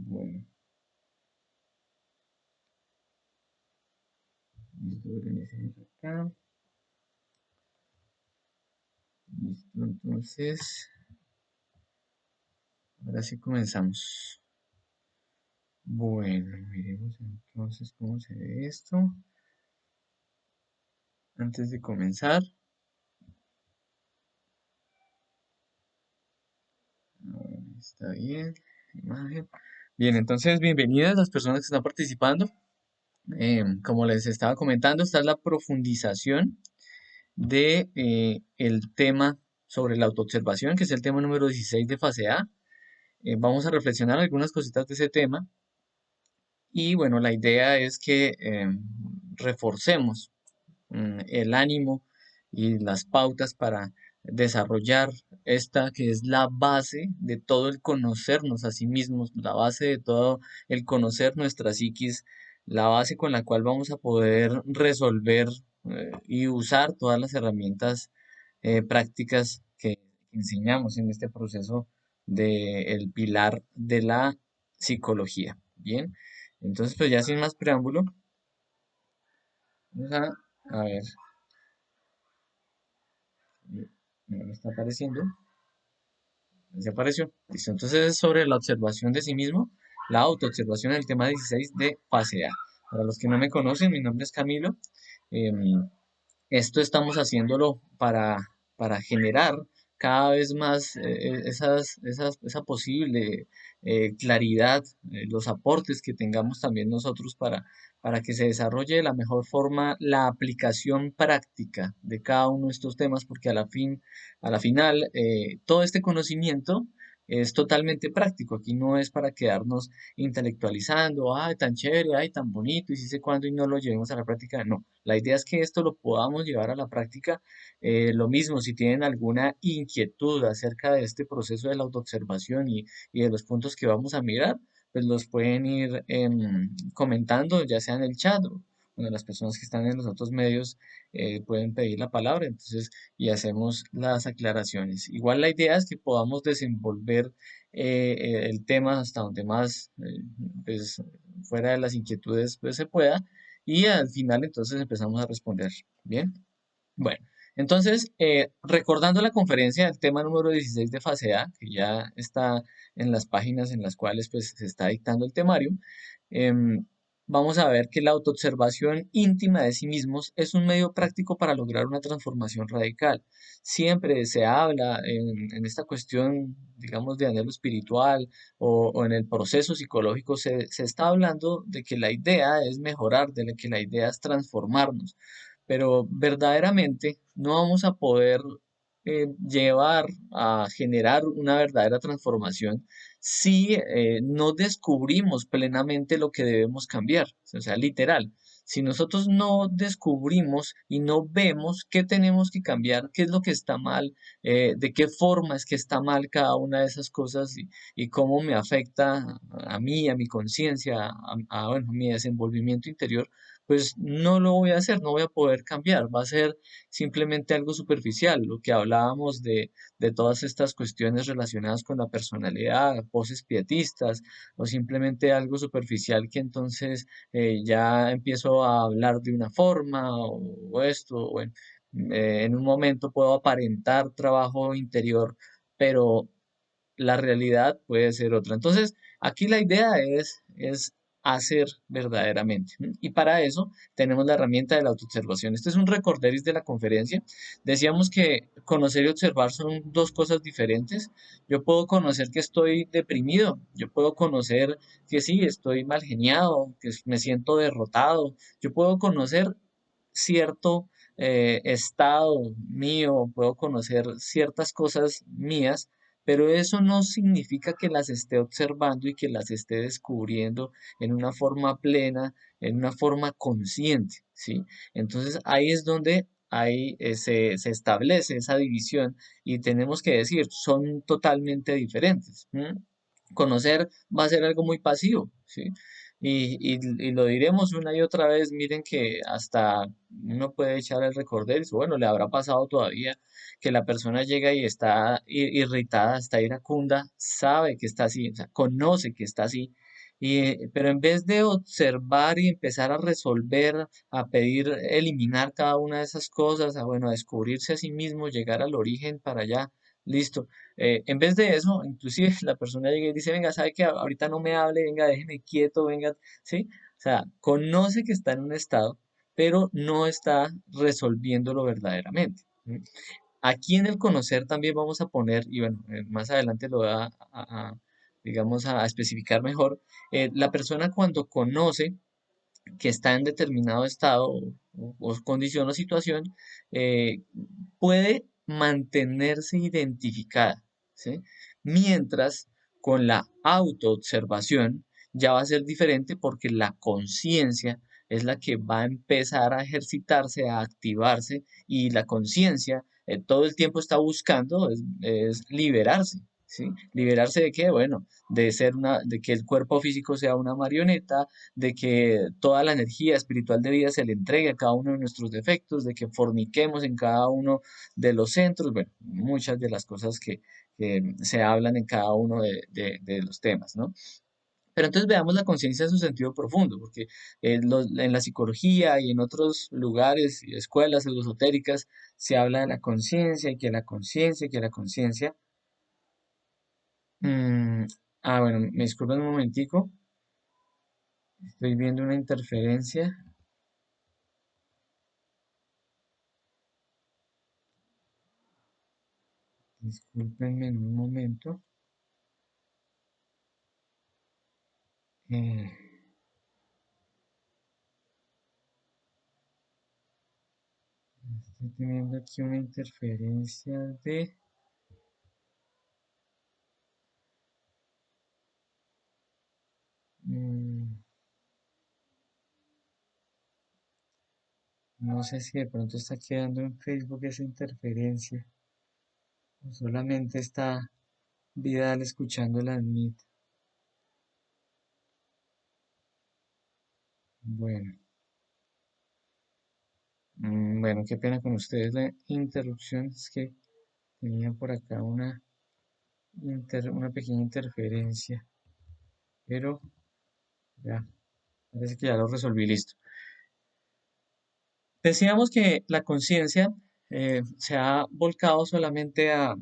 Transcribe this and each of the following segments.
Bueno, listo, organizamos acá. Listo, entonces, ahora sí comenzamos. Bueno, miremos entonces cómo se ve esto. Antes de comenzar, está bien, imagen. Bien, entonces, bienvenidas las personas que están participando. Como les estaba comentando, esta es la profundización de el tema sobre la autoobservación, que es el tema número 16 de fase A. Vamos a reflexionar algunas cositas de ese tema y bueno, la idea es que reforcemos el ánimo y las pautas para desarrollar esta que es la base de todo el conocernos a sí mismos, la base de todo el conocer nuestra psiquis, la base con la cual vamos a poder resolver y usar todas las herramientas prácticas que enseñamos en este proceso del pilar de la psicología. Bien, entonces pues ya sin más preámbulo, vamos a ver. No me está apareciendo. Desapareció. Listo. Entonces es sobre la observación de sí mismo, la autoobservación, el tema 16 de fase A. Para los que no me conocen, mi nombre es Camilo. Em, Esto estamos haciéndolo para generar cada vez más esa posible claridad, los aportes que tengamos también nosotros para que se desarrolle de la mejor forma la aplicación práctica de cada uno de estos temas, porque a la final, todo este conocimiento es totalmente práctico. Aquí no es para quedarnos intelectualizando, ay, tan chévere, ay, tan bonito, y si sé cuándo y no lo llevemos a la práctica. No, la idea es que esto lo podamos llevar a la práctica. Lo mismo, si tienen alguna inquietud acerca de este proceso de la autoobservación y de los puntos que vamos a mirar, pues los pueden ir comentando, ya sea en el chat o bueno, las personas que están en los otros medios pueden pedir la palabra, entonces, y hacemos las aclaraciones. Igual la idea es que podamos desenvolver el tema hasta donde más, pues, fuera de las inquietudes, pues se pueda, y al final entonces empezamos a responder. Bien, bueno, entonces, recordando la conferencia del tema número 16 de fase A, que ya está en las páginas en las cuales pues, se está dictando el temario, em, vamos a ver que la autoobservación íntima de sí mismos es un medio práctico para lograr una transformación radical. Siempre se habla en esta cuestión, digamos, de anhelo espiritual o en el proceso psicológico, se está hablando de que la idea es mejorar, de que la idea es transformarnos, pero verdaderamente no vamos a poder llevar a generar una verdadera transformación si no descubrimos plenamente lo que debemos cambiar, o sea, literal. Si nosotros no descubrimos y no vemos qué tenemos que cambiar, qué es lo que está mal, de qué forma es que está mal cada una de esas cosas y cómo me afecta a mí, a mi conciencia, bueno, a mi desenvolvimiento interior, pues no lo voy a hacer, no voy a poder cambiar, va a ser simplemente algo superficial, lo que hablábamos de todas estas cuestiones relacionadas con la personalidad, poses pietistas o simplemente algo superficial que entonces ya empiezo a hablar de una forma o esto, o bueno, en un momento puedo aparentar trabajo interior, pero la realidad puede ser otra. Entonces, aquí la idea es hacer verdaderamente. Y para eso tenemos la herramienta de la autoobservación. Este es un recorderis de la conferencia. Decíamos que conocer y observar son dos cosas diferentes. Yo puedo conocer que estoy deprimido, yo puedo conocer que sí, estoy mal geniado, que me siento derrotado, yo puedo conocer cierto estado mío, puedo conocer ciertas cosas mías, pero eso no significa que las esté observando y que las esté descubriendo en una forma plena, en una forma consciente, ¿sí? Entonces ahí es donde se establece esa división y tenemos que decir, son totalmente diferentes. Conocer va a ser algo muy pasivo, ¿sí? Y lo diremos una y otra vez, miren que hasta uno puede echar el recorder, bueno, le habrá pasado todavía que la persona llega y está irritada, está iracunda, sabe que está así, o sea, conoce que está así, Pero en vez de observar y empezar a resolver, a pedir eliminar cada una de esas cosas, a bueno, a descubrirse a sí mismo, llegar al origen para allá, listo. En vez de eso, inclusive la persona llega y dice, venga, ¿sabe qué? Ahorita no me hable, venga, déjeme quieto, venga, ¿sí? O sea, conoce que está en un estado, pero no está resolviéndolo verdaderamente. ¿Sí? Aquí en el conocer también vamos a poner, y bueno, más adelante lo voy digamos, a especificar mejor, la persona cuando conoce que está en determinado estado o condición o situación, eh, puede mantenerse identificada, ¿sí? Mientras con la autoobservación ya va a ser diferente porque la conciencia es la que va a empezar a ejercitarse, a activarse y la conciencia todo el tiempo está buscando es liberarse, ¿sí? ¿Liberarse de qué? Bueno, de que el cuerpo físico sea una marioneta, de que toda la energía espiritual de vida se le entregue a cada uno de nuestros defectos, de que forniquemos en cada uno de los centros, bueno, muchas de las cosas que se hablan en cada uno de los temas, ¿no? Pero entonces veamos la conciencia en su sentido profundo, porque en la psicología y en otros lugares y escuelas esotéricas se habla de la conciencia y que la conciencia y que la conciencia. mm, bueno, me disculpan un momentico, estoy viendo una interferencia. Discúlpenme en un momento. Eh, Estoy teniendo aquí una interferencia de... mm, no sé si de pronto está quedando en Facebook esa interferencia o solamente está Vidal escuchando la admit. Bueno, bueno, qué pena con ustedes la interrupción. Es que tenía por acá una pequeña interferencia, pero ya, parece que ya lo resolví, listo. Decíamos que la conciencia se ha volcado solamente a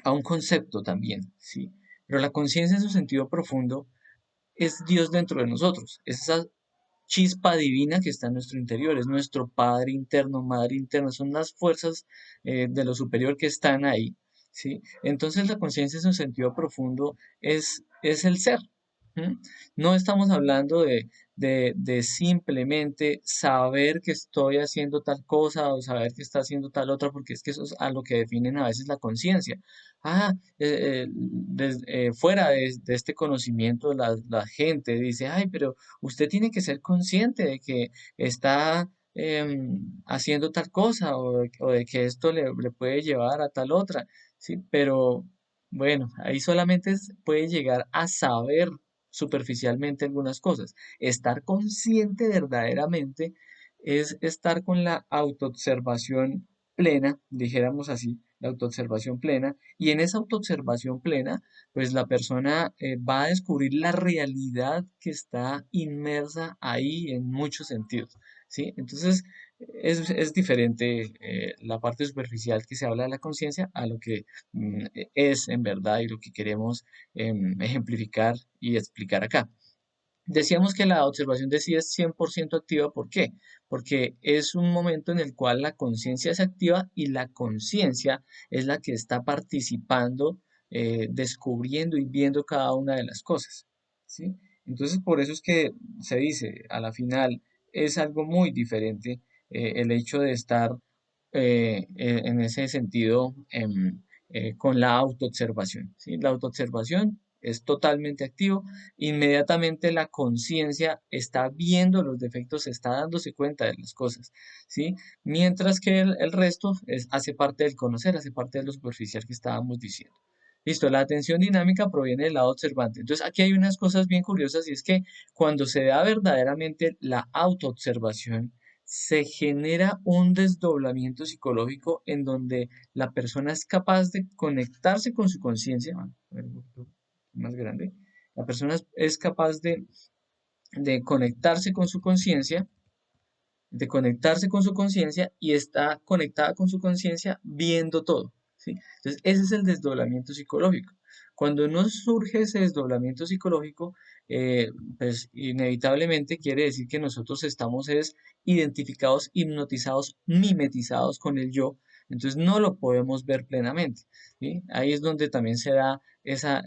un concepto también, ¿sí? Pero la conciencia en su sentido profundo es Dios dentro de nosotros, es esa chispa divina que está en nuestro interior, es nuestro Padre interno, Madre interna, son las fuerzas de lo superior que están ahí, ¿sí? Entonces la conciencia en su sentido profundo es el ser. ¿M? No estamos hablando de simplemente saber que estoy haciendo tal cosa o saber que está haciendo tal otra, porque es que eso es a lo que definen a veces la conciencia. Ah, fuera de este conocimiento, la gente dice, ay, pero usted tiene que ser consciente de que está haciendo tal cosa o de que esto le puede llevar a tal otra, ¿sí? Pero bueno, ahí solamente puede llegar a saber superficialmente algunas cosas. Estar consciente verdaderamente es estar con la autoobservación plena, dijéramos así, la autoobservación plena, y en esa autoobservación plena, pues la persona va a descubrir la realidad que está inmersa ahí en muchos sentidos, ¿sí? Entonces, es diferente la parte superficial que se habla de la conciencia a lo que es en verdad y lo que queremos ejemplificar y explicar acá. Decíamos que la observación de sí es 100% activa, ¿por qué? Porque es un momento en el cual la conciencia se activa y la conciencia es la que está participando, descubriendo y viendo cada una de las cosas, ¿sí? Entonces, por eso es que se dice, a la final, es algo muy diferente el hecho de estar en ese sentido con la autoobservación, ¿sí? La autoobservación es totalmente activo. Inmediatamente la conciencia está viendo los defectos, está dándose cuenta de las cosas, ¿sí? Mientras que el resto hace parte del conocer, hace parte de lo superficial que estábamos diciendo. Listo, la atención dinámica proviene del lado observante. Entonces, aquí hay unas cosas bien curiosas y es que cuando se da verdaderamente la autoobservación, se genera un desdoblamiento psicológico en donde la persona es capaz de conectarse con su conciencia, a ver, un poquito más grande, La persona es capaz de conectarse con su conciencia, de conectarse con su conciencia y está conectada con su conciencia viendo todo, ¿sí? Entonces, ese es el desdoblamiento psicológico. Cuando no surge ese desdoblamiento psicológico, eh, pues inevitablemente quiere decir que nosotros estamos identificados, hipnotizados, mimetizados con el yo, entonces no lo podemos ver plenamente, ¿sí? Ahí es donde también se da esa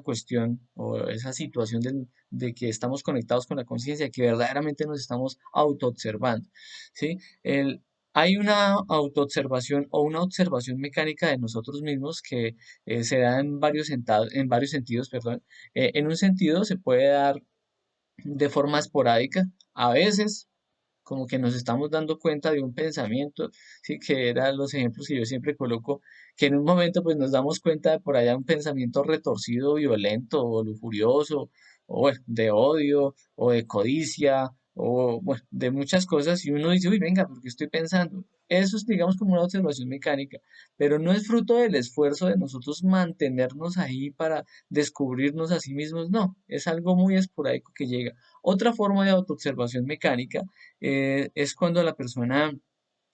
cuestión o esa situación de que estamos conectados con la conciencia, que verdaderamente nos estamos autoobservando, ¿sí? Hay una autoobservación o una observación mecánica de nosotros mismos que se da en varios sentidos, perdón. En un sentido se puede dar de forma esporádica, a veces como que nos estamos dando cuenta de un pensamiento, sí, que eran los ejemplos que yo siempre coloco, que en un momento pues nos damos cuenta de por allá un pensamiento retorcido, violento o lujurioso, o bueno, de odio, o de codicia, o bueno, de muchas cosas, y uno dice, uy, venga, ¿por qué estoy pensando? Eso es, digamos, como una observación mecánica, pero no es fruto del esfuerzo de nosotros mantenernos ahí para descubrirnos a sí mismos, no, es algo muy esporádico que llega. Otra forma de autoobservación mecánica es cuando la persona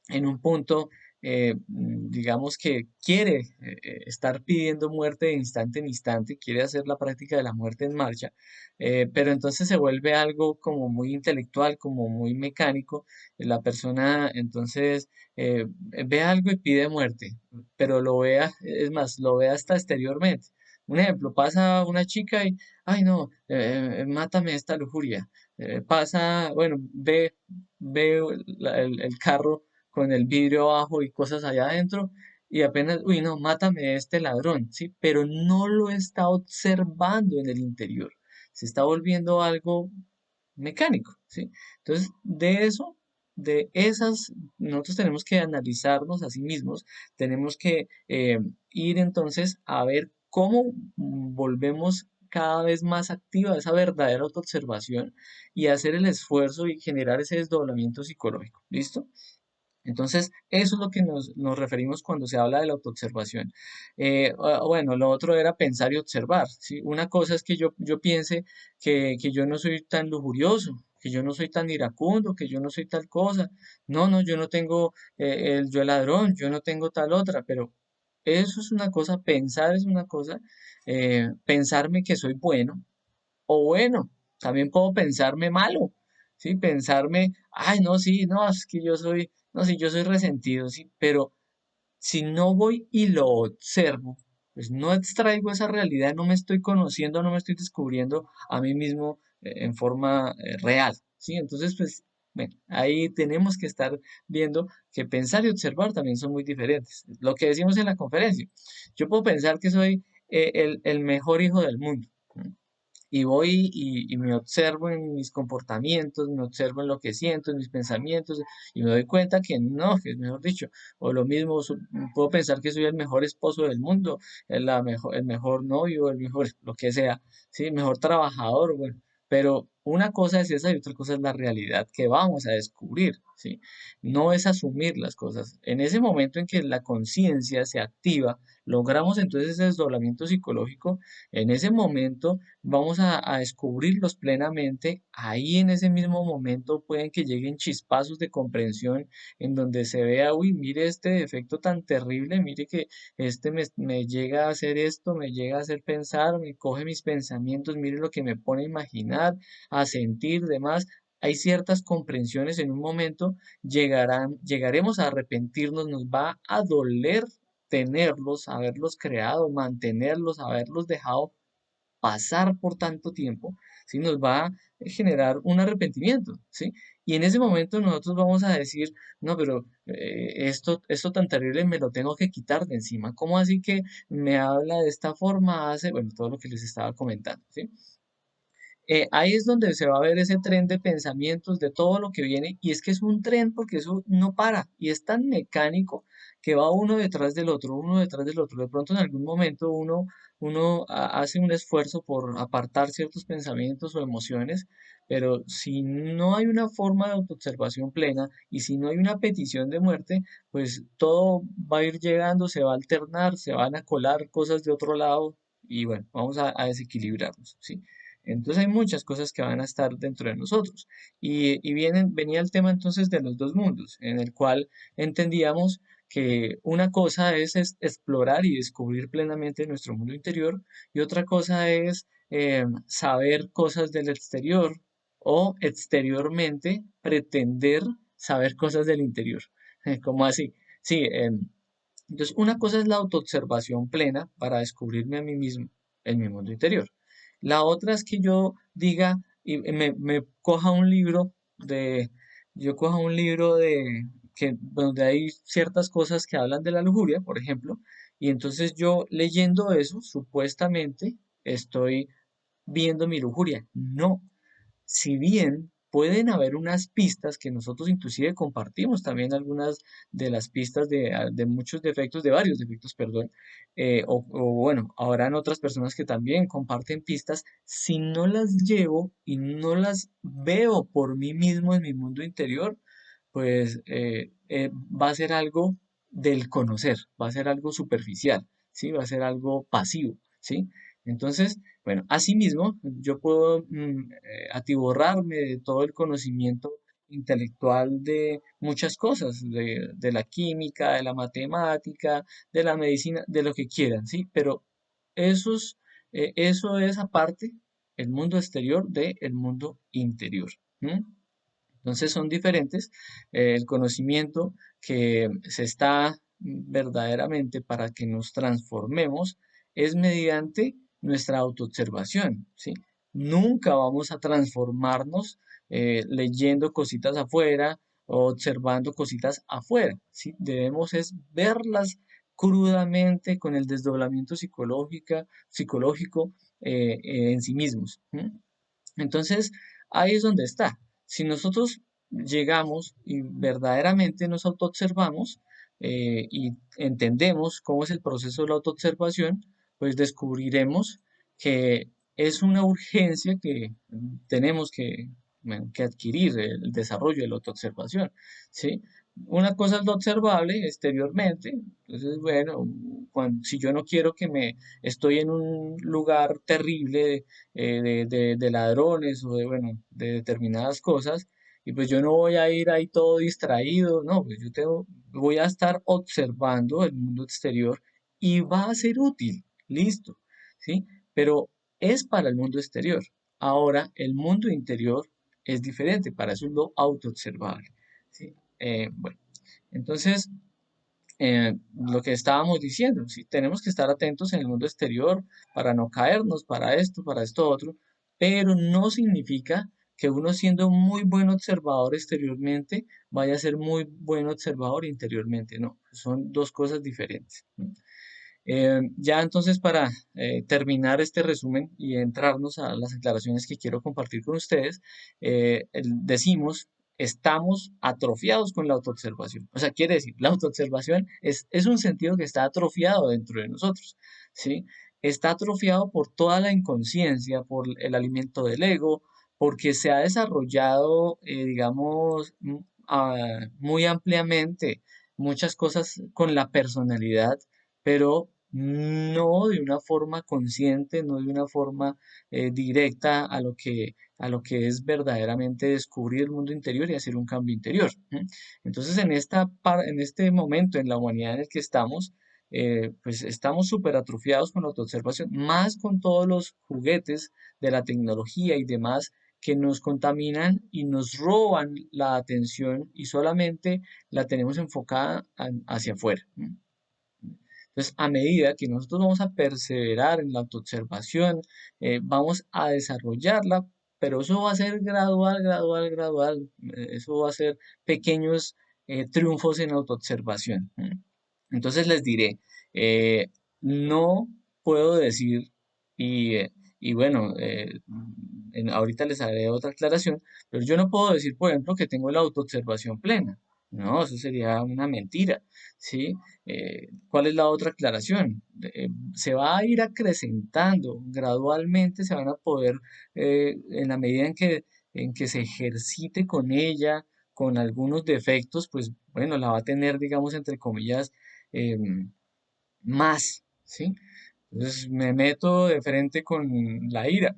en un punto, digamos que quiere estar pidiendo muerte de instante en instante, quiere hacer la práctica de la muerte en marcha, pero entonces se vuelve algo como muy intelectual, como muy mecánico. La persona entonces ve algo y pide muerte, pero lo vea, es más, lo ve hasta exteriormente. Un ejemplo, pasa una chica y, ay no, mátame esta lujuria. Pasa, bueno, ve el carro con el vidrio abajo y cosas allá adentro, y apenas, uy, no, mátame este ladrón, ¿sí? Pero no lo está observando en el interior, se está volviendo algo mecánico, ¿sí? Entonces, de esas, nosotros tenemos que analizarnos a sí mismos, tenemos que ir entonces a ver cómo volvemos cada vez más activa esa verdadera autoobservación y hacer el esfuerzo y generar ese desdoblamiento psicológico. ¿Listo? Entonces, eso es lo que nos referimos cuando se habla de la autoobservación. Bueno, lo otro era pensar y observar, ¿sí? Una cosa es que yo piense que yo no soy tan lujurioso, que yo no soy tan iracundo, que yo no soy tal cosa. No, no, yo no tengo yo el ladrón, yo no tengo tal otra, pero eso es una cosa, pensar es una cosa, pensarme que soy bueno, o bueno, también puedo pensarme malo, ¿sí? Pensarme, ay, no, sí, no, es que yo soy, no, sí, yo soy resentido, sí, pero si no voy y lo observo, pues no extraigo esa realidad, no me estoy conociendo, no me estoy descubriendo a mí mismo en forma real, ¿sí? Entonces, pues, bueno, ahí tenemos que estar viendo que pensar y observar también son muy diferentes. Lo que decimos en la conferencia, yo puedo pensar que soy el mejor hijo del mundo. ¿No? Y voy y me observo en mis comportamientos, me observo en lo que siento, en mis pensamientos, y me doy cuenta que no, que es mejor dicho, o lo mismo, puedo pensar que soy el mejor esposo del mundo, el mejor novio, el mejor, lo que sea, sí, el mejor trabajador, bueno, pero una cosa es esa y otra cosa es la realidad que vamos a descubrir, ¿sí? No es asumir las cosas. En ese momento en que la conciencia se activa, logramos entonces ese desdoblamiento psicológico, en ese momento vamos a descubrirlos plenamente. Ahí en ese mismo momento pueden que lleguen chispazos de comprensión en donde se vea, uy, mire este defecto tan terrible, mire que este me llega a hacer esto, me llega a hacer pensar, me coge mis pensamientos, mire lo que me pone a imaginar, a sentir, demás. Hay ciertas comprensiones en un momento, llegaremos a arrepentirnos, nos va a doler tenerlos, haberlos creado, mantenerlos, haberlos dejado pasar por tanto tiempo, ¿sí? Nos va a generar un arrepentimiento, ¿sí? Y en ese momento nosotros vamos a decir, no, pero esto tan terrible me lo tengo que quitar de encima. ¿Cómo así que me habla de esta forma? Hace, bueno, todo lo que les estaba comentando, ¿sí? Ahí es donde se va a ver ese tren de pensamientos, de todo lo que viene, y es que es un tren porque eso no para, y es tan mecánico que va uno detrás del otro, uno detrás del otro. De pronto en algún momento uno hace un esfuerzo por apartar ciertos pensamientos o emociones, pero si no hay una forma de autoobservación plena y si no hay una petición de muerte, pues todo va a ir llegando, se va a alternar, se van a colar cosas de otro lado y bueno, vamos a desequilibrarnos, ¿sí? Entonces hay muchas cosas que van a estar dentro de nosotros. Venía el tema entonces de los dos mundos, en el cual entendíamos que una cosa es explorar y descubrir plenamente nuestro mundo interior y otra cosa es saber cosas del exterior o exteriormente pretender saber cosas del interior. ¿Cómo así? Sí, entonces una cosa es la autoobservación plena para descubrirme a mí mismo en mi mundo interior. La otra es que yo diga y me coja un libro de, yo coja un libro de que donde hay ciertas cosas que hablan de la lujuria, por ejemplo, y entonces yo leyendo eso, supuestamente estoy viendo mi lujuria. No, si bien pueden haber unas pistas que nosotros inclusive compartimos también algunas de las pistas de muchos defectos, de varios defectos, perdón, o bueno, habrán otras personas que también comparten pistas, si no las llevo y no las veo por mí mismo en mi mundo interior, pues va a ser algo del conocer, va a ser algo superficial, ¿sí? Va a ser algo pasivo, ¿sí? Entonces, bueno, asimismo, yo puedo atiborrarme de todo el conocimiento intelectual de muchas cosas, de la química, de la matemática, de la medicina, de lo que quieran, ¿sí? Pero esos, eso es aparte el mundo exterior del mundo interior. ¿M? Entonces son diferentes. El conocimiento que se está verdaderamente para que nos transformemos es mediante nuestra autoobservación, ¿sí? Nunca vamos a transformarnos leyendo cositas afuera o observando cositas afuera, ¿sí? Debemos es verlas crudamente con el desdoblamiento psicológico en sí mismos. ¿M? Entonces, ahí es donde está. Si nosotros llegamos y verdaderamente nos autoobservamos y entendemos cómo es el proceso de la autoobservación, pues descubriremos que es una urgencia que tenemos bueno, que adquirir el desarrollo de la autoobservación, ¿sí? Una cosa es lo observable exteriormente, entonces, bueno, si yo no quiero estoy en un lugar terrible de ladrones o de, bueno, de determinadas cosas, y pues yo no voy a ir ahí todo distraído, no, pues voy a estar observando el mundo exterior y va a ser útil, listo, ¿sí? Pero es para el mundo exterior. Ahora, el mundo interior es diferente, para eso es lo autoobservable, ¿sí? Bueno, entonces, lo que estábamos diciendo, ¿sí? Tenemos que estar atentos en el mundo exterior para no caernos, para esto otro, pero no significa que uno siendo muy buen observador exteriormente vaya a ser muy buen observador interiormente, no, son dos cosas diferentes. ¿No? Ya entonces para terminar este resumen y entrarnos a las aclaraciones que quiero compartir con ustedes, decimos, estamos atrofiados con la autoobservación. O sea, quiere decir, la autoobservación es un sentido que está atrofiado dentro de nosotros, ¿sí? Está atrofiado por toda la inconsciencia, por el alimento del ego, porque se ha desarrollado, digamos, muy ampliamente muchas cosas con la personalidad, pero no de una forma consciente, no de una forma directa a lo que es verdaderamente descubrir el mundo interior y hacer un cambio interior. ¿M? Entonces, en este momento en la humanidad en el que estamos, pues estamos súper atrofiados con la autoobservación, más con todos los juguetes de la tecnología y demás que nos contaminan y nos roban la atención y solamente la tenemos enfocada hacia afuera. ¿M? Entonces, a medida que nosotros vamos a perseverar en la autoobservación, vamos a desarrollarla, pero eso va a ser gradual. Eso va a ser pequeños triunfos en autoobservación. Entonces les diré, eh, no puedo decir, y, eh, y bueno, ahorita les haré otra aclaración, pero yo no puedo decir, por ejemplo, que tengo la autoobservación plena. No, eso sería una mentira, ¿sí? ¿Cuál es la otra aclaración? Se va a ir acrecentando, gradualmente se van a poder, en la medida en que se ejercite con ella, con algunos defectos, pues bueno, la va a tener, digamos, entre comillas, más, ¿sí? Entonces me meto de frente con la ira,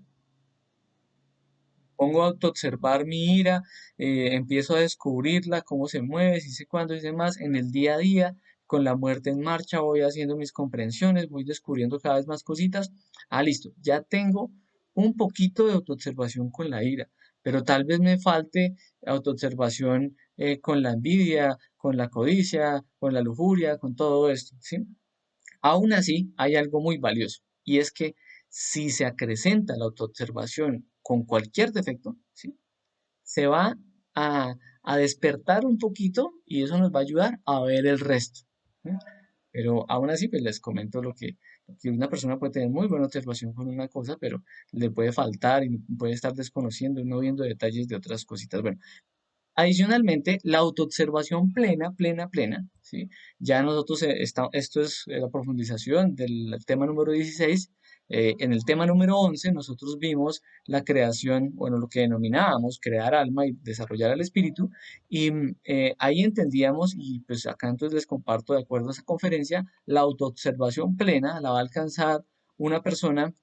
pongo a autoobservar mi ira, empiezo a descubrirla, cómo se mueve, si sé cuándo, si sé más, en el día a día, con la muerte en marcha, voy haciendo mis comprensiones, voy descubriendo cada vez más cositas. Ah, listo, ya tengo un poquito de autoobservación con la ira, pero tal vez me falte autoobservación con la envidia, con la codicia, con la lujuria, con todo esto, ¿sí? Aún así, hay algo muy valioso, y es que si se acrecenta la autoobservación con cualquier defecto, ¿sí? Se va a, a despertar un poquito y eso nos va a ayudar a ver el resto. ¿Sí? Pero aún así, pues les comento lo que una persona puede tener muy buena observación con una cosa, pero le puede faltar y puede estar desconociendo, no viendo detalles de otras cositas. Bueno, adicionalmente, la autoobservación plena, plena, plena, ¿sí? Ya nosotros, esto es la profundización del tema número 16. En el tema número 11 nosotros vimos la creación, bueno, lo que denominábamos crear alma y desarrollar el espíritu, y ahí entendíamos, y pues acá entonces les comparto de acuerdo a esa conferencia, la autoobservación plena la va a alcanzar una persona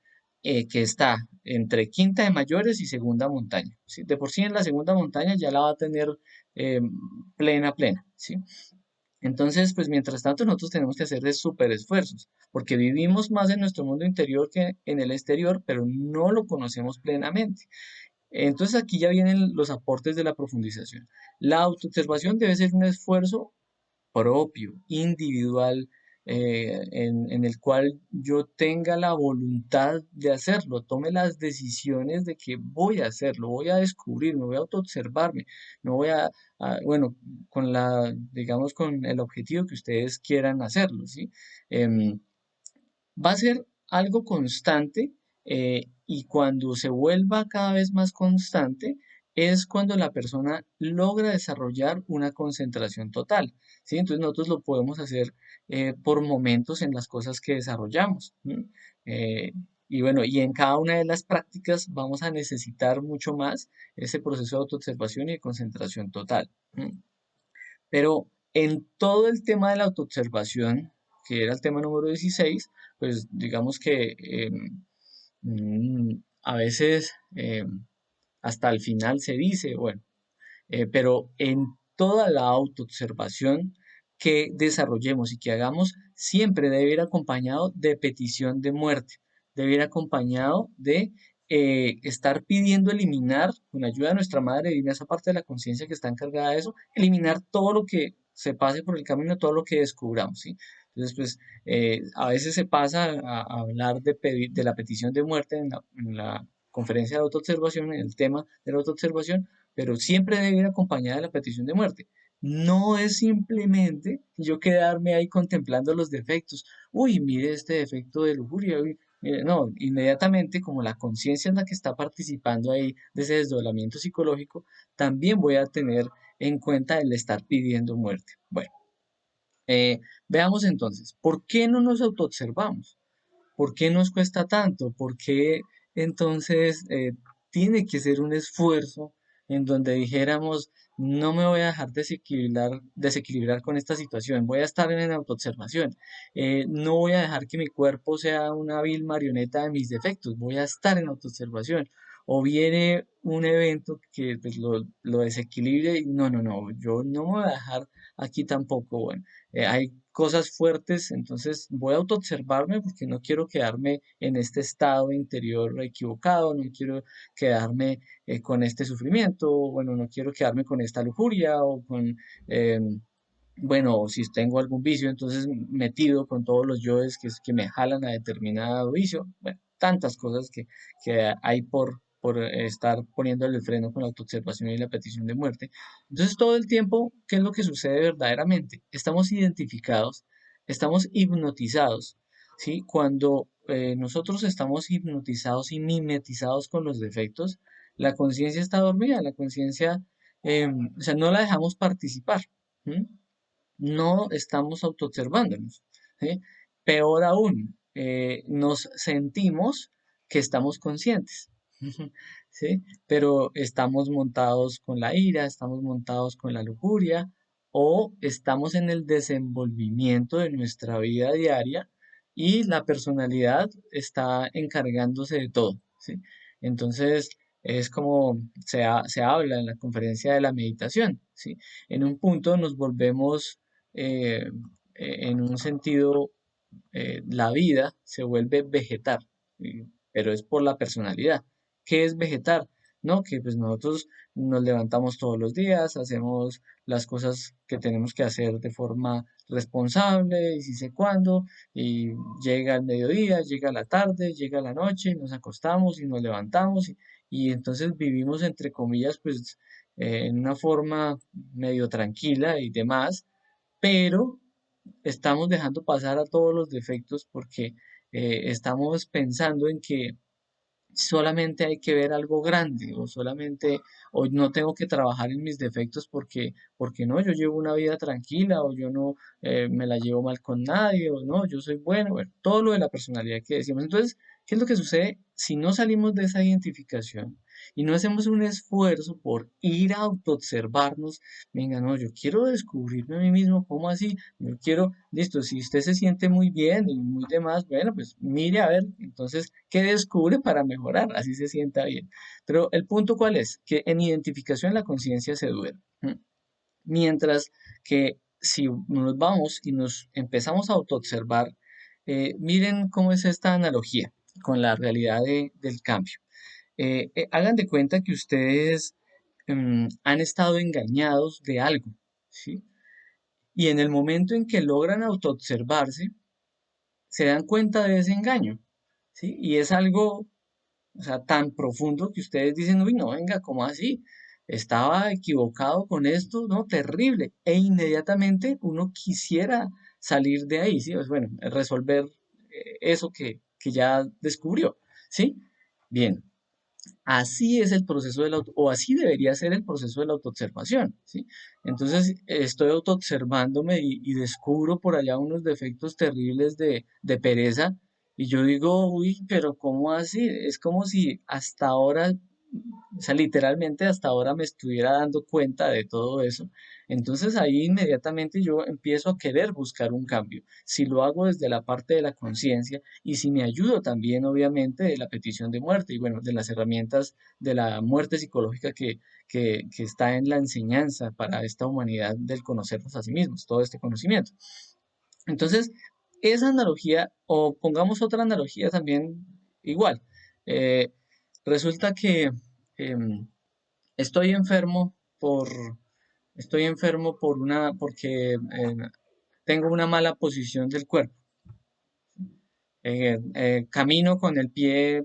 que está entre quinta de mayores y segunda montaña, ¿sí? De por sí en la segunda montaña ya la va a tener eh, plena, plena, ¿sí? Entonces, pues mientras tanto nosotros tenemos que hacer de súper esfuerzos, porque vivimos más en nuestro mundo interior que en el exterior, pero no lo conocemos plenamente. Entonces aquí ya vienen los aportes de la profundización. La autoobservación debe ser un esfuerzo propio, individual, en el cual yo tenga la voluntad de hacerlo, tome las decisiones de que voy a hacerlo, voy a descubrirme, voy a autoobservarme, no voy bueno, con digamos, con el objetivo que ustedes quieran hacerlo, ¿sí? Em, Va a ser algo constante, y cuando se vuelva cada vez más constante es cuando la persona logra desarrollar una concentración total, ¿sí? Entonces nosotros lo podemos hacer por momentos en las cosas que desarrollamos. ¿M? Eh, y bueno, y en cada una de las prácticas vamos a necesitar mucho más ese proceso de autoobservación y de concentración total. ¿M? Pero en todo el tema de la autoobservación, que era el tema número 16, pues digamos que a veces hasta el final se dice, bueno, pero en toda la autoobservación que desarrollemos y que hagamos, siempre debe ir acompañado de petición de muerte, debe ir acompañado de estar pidiendo eliminar, con ayuda de nuestra Madre Divina, esa parte de la conciencia que está encargada de eso, eliminar todo lo que se pase por el camino, todo lo que descubramos, ¿sí? Entonces, pues, a veces se pasa a hablar de la petición de muerte en la conferencia de autoobservación, en el tema de la autoobservación, pero siempre debe ir acompañada de la petición de muerte. No es simplemente yo quedarme ahí contemplando los defectos. Uy, mire este defecto de lujuria. Uy, mire, no, inmediatamente como la conciencia es la que está participando ahí de ese desdoblamiento psicológico, también voy a tener en cuenta el estar pidiendo muerte. Bueno, veamos entonces, ¿por qué no nos autoobservamos? ¿Por qué nos cuesta tanto? ¿Por qué entonces tiene que ser un esfuerzo en donde dijéramos, no me voy a dejar desequilibrar con esta situación, voy a estar en autoobservación, no voy a dejar que mi cuerpo sea una vil marioneta de mis defectos, voy a estar en autoobservación? O viene un evento que pues, lo desequilibre y no, no, no, yo no me voy a dejar aquí tampoco. Bueno, hay cosas fuertes, entonces voy a autoobservarme porque no quiero quedarme en este estado interior equivocado, no quiero quedarme con este sufrimiento, bueno, no quiero quedarme con esta lujuria o con, bueno, si tengo algún vicio, entonces metido con todos los yoes que me jalan a determinado vicio, bueno, tantas cosas que hay por estar poniéndole el freno con la autoobservación y la petición de muerte. Entonces, todo el tiempo, ¿qué es lo que sucede verdaderamente? Estamos identificados, estamos hipnotizados, ¿sí? Cuando nosotros estamos hipnotizados y mimetizados con los defectos, la conciencia está dormida, la conciencia, o sea, no la dejamos participar. ¿M? No estamos autoobservándonos, ¿sí? Peor aún, nos sentimos que estamos conscientes, ¿sí? Pero estamos montados con la ira, estamos montados con la lujuria o estamos en el desenvolvimiento de nuestra vida diaria y la personalidad está encargándose de todo, ¿sí? Entonces, es como se habla en la conferencia de la meditación, ¿sí? En un punto nos volvemos, eh, en un sentido, la vida se vuelve vegetar, pero es por la personalidad. ¿Qué es vegetar? No, que pues nosotros nos levantamos todos los días, hacemos las cosas que tenemos que hacer de forma responsable y si sé cuándo, y llega el mediodía, llega la tarde, llega la noche, nos acostamos y nos levantamos y entonces vivimos entre comillas pues en una forma medio tranquila y demás, pero estamos dejando pasar a todos los defectos porque estamos pensando en que solamente hay que ver algo grande o solamente o no tengo que trabajar en mis defectos porque no, yo llevo una vida tranquila o yo no me la llevo mal con nadie o no, yo soy bueno, bueno, todo lo de la personalidad que decimos. Entonces, ¿qué es lo que sucede si no salimos de esa identificación y no hacemos un esfuerzo por ir a autoobservarnos? Venga, no, yo quiero descubrirme a mí mismo, ¿cómo así? Yo quiero, listo, si usted se siente muy bien y muy demás, bueno, pues mire a ver, entonces, ¿qué descubre para mejorar? Así se sienta bien. Pero el punto cuál es, que en identificación la conciencia se duerme. ¿M? Mientras que si nos vamos y nos empezamos a autoobservar, miren cómo es esta analogía con la realidad del cambio. Hagan de cuenta que ustedes han estado engañados de algo, ¿sí? Y en el momento en que logran autoobservarse, se dan cuenta de ese engaño, ¿sí? Y es algo, o sea, tan profundo que ustedes dicen, uy, no, venga, ¿cómo así? Estaba equivocado con esto, ¿no? Terrible. E inmediatamente uno quisiera salir de ahí, ¿sí? Pues bueno, resolver eso que ya descubrió, ¿sí? Bien, así es el proceso del auto, o así debería ser el proceso de la autoobservación, ¿sí? Entonces, estoy autoobservándome y descubro por allá unos defectos terribles de pereza, y yo digo, uy, pero ¿cómo así? Es como si hasta ahora, o sea, literalmente hasta ahora me estuviera dando cuenta de todo eso. Entonces ahí inmediatamente yo empiezo a querer buscar un cambio. Si lo hago desde la parte de la conciencia y si me ayudo también, obviamente, de la petición de muerte y bueno, de las herramientas de la muerte psicológica que está en la enseñanza para esta humanidad del conocernos a sí mismos, todo este conocimiento. Entonces, esa analogía, o pongamos otra analogía también igual. eh, Resulta que em, estoy enfermo por, estoy enfermo porque tengo una mala posición del cuerpo. Camino con el pie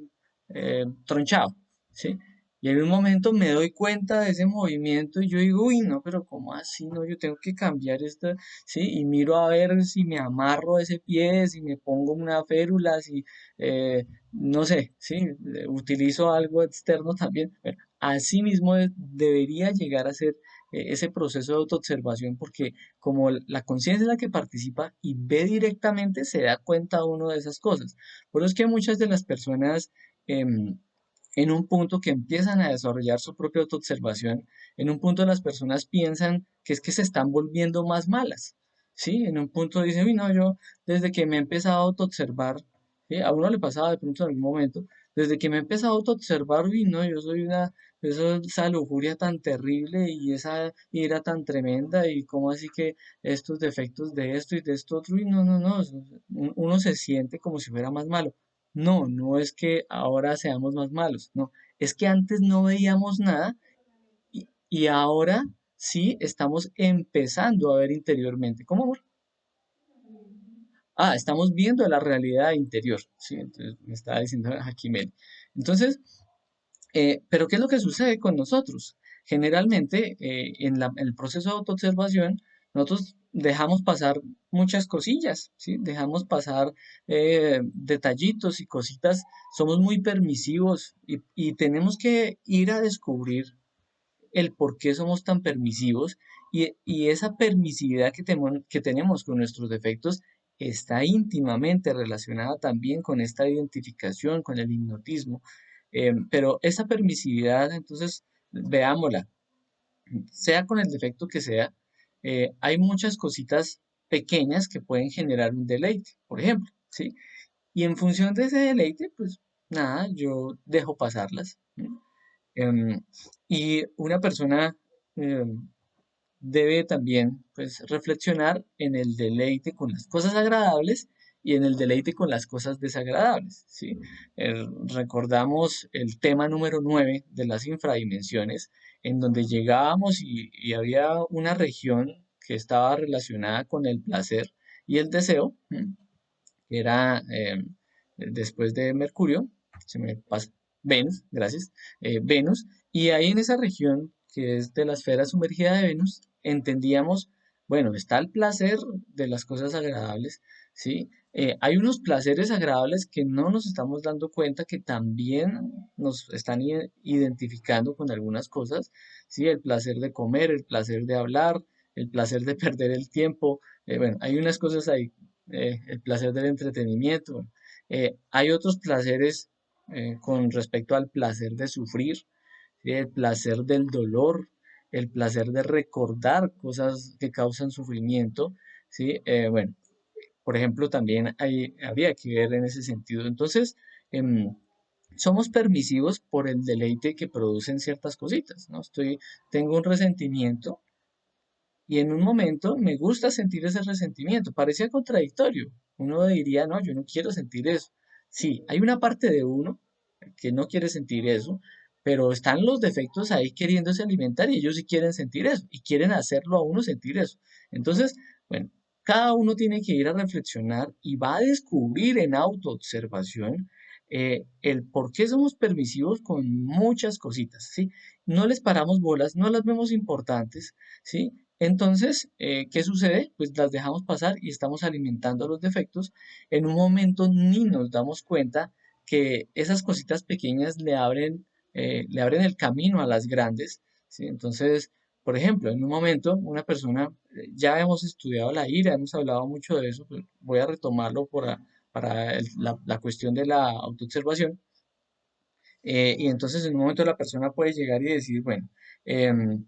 tronchado, ¿sí? Y en un momento me doy cuenta de ese movimiento y yo digo, uy, no, pero ¿cómo así? No, yo tengo que cambiar esto, ¿sí? Y miro a ver si me amarro ese pie, si me pongo una férula, si, no sé, ¿sí? Utilizo algo externo también. Bueno, así mismo debería llegar a ser ese proceso de autoobservación porque como la conciencia es la que participa y ve directamente, se da cuenta uno de esas cosas. Por eso es que muchas de las personas em, en un punto que empiezan a desarrollar su propia autoobservación, en un punto las personas piensan que es que se están volviendo más malas, ¿sí? En un punto dicen, uy, no, yo desde que me he empezado a autoobservar, ¿sí? A uno le pasaba de pronto en algún momento, desde que me he empezado a autoobservar, uy, no, yo soy esa lujuria tan terrible y esa ira tan tremenda y cómo así que estos defectos de esto y de esto otro, y no, no, no, uno se siente como si fuera más malo. No, no es que ahora seamos más malos, no, es que antes no veíamos nada y ahora sí estamos empezando a ver interiormente. ¿Cómo, amor? Ah, estamos viendo la realidad interior, sí, entonces me estaba diciendo aquí Mel. Entonces, pero ¿qué es lo que sucede con nosotros? Generalmente, en el proceso de autoobservación, nosotros dejamos pasar muchas cosillas, ¿sí? Dejamos pasar detallitos y cositas. Somos muy permisivos y tenemos que ir a descubrir el por qué somos tan permisivos y esa permisividad que tenemos con nuestros defectos está íntimamente relacionada también con esta identificación, con el hipnotismo. Pero esa permisividad, entonces, veámosla, sea con el defecto que sea, hay muchas cositas pequeñas que pueden generar un deleite. Por ejemplo, ¿sí? Y en función de ese deleite, pues nada, yo dejo pasarlas. ¿M? Em, y una persona em, debe también pues reflexionar en el deleite con las cosas agradables y en el deleite con las cosas desagradables, ¿sí? Recordamos el tema número 9 de las infradimensiones, en donde llegábamos y había una región que estaba relacionada con el placer y el deseo, ¿m? Que era después de Mercurio, se me pasa, Venus, gracias, Venus, y ahí en esa región que es de la esfera sumergida de Venus, entendíamos, bueno, está el placer de las cosas agradables, ¿sí? Hay unos placeres agradables que no nos estamos dando cuenta que también nos están identificando con algunas cosas, ¿sí? El placer de comer, el placer de hablar, el placer de perder el tiempo, bueno, hay unas cosas ahí, el placer del entretenimiento. Hay otros placeres con respecto al placer de sufrir, ¿sí? El placer del dolor, el placer de recordar cosas que causan sufrimiento, ¿sí? Bueno, por ejemplo, también habría que ver en ese sentido. Entonces, somos permisivos por el deleite que producen ciertas cositas, ¿no? Tengo un resentimiento y en un momento me gusta sentir ese resentimiento. Parecía contradictorio. Uno diría, no, yo no quiero sentir eso. Sí, hay una parte de uno que no quiere sentir eso, pero están los defectos ahí queriéndose alimentar y ellos sí quieren sentir eso y quieren hacerlo a uno sentir eso. Entonces, bueno, cada uno tiene que ir a reflexionar y va a descubrir en autoobservación el por qué somos permisivos con muchas cositas, ¿sí? No les paramos bolas, no las vemos importantes, ¿sí? Entonces, ¿qué sucede? Pues las dejamos pasar y estamos alimentando los defectos. En un momento ni nos damos cuenta que esas cositas pequeñas le abren el camino a las grandes, ¿sí? Entonces, por ejemplo, en un momento una persona, ya hemos estudiado la ira, hemos hablado mucho de eso, pues voy a retomarlo para la cuestión de la autoobservación. Y entonces en un momento la persona puede llegar y decir, bueno, em,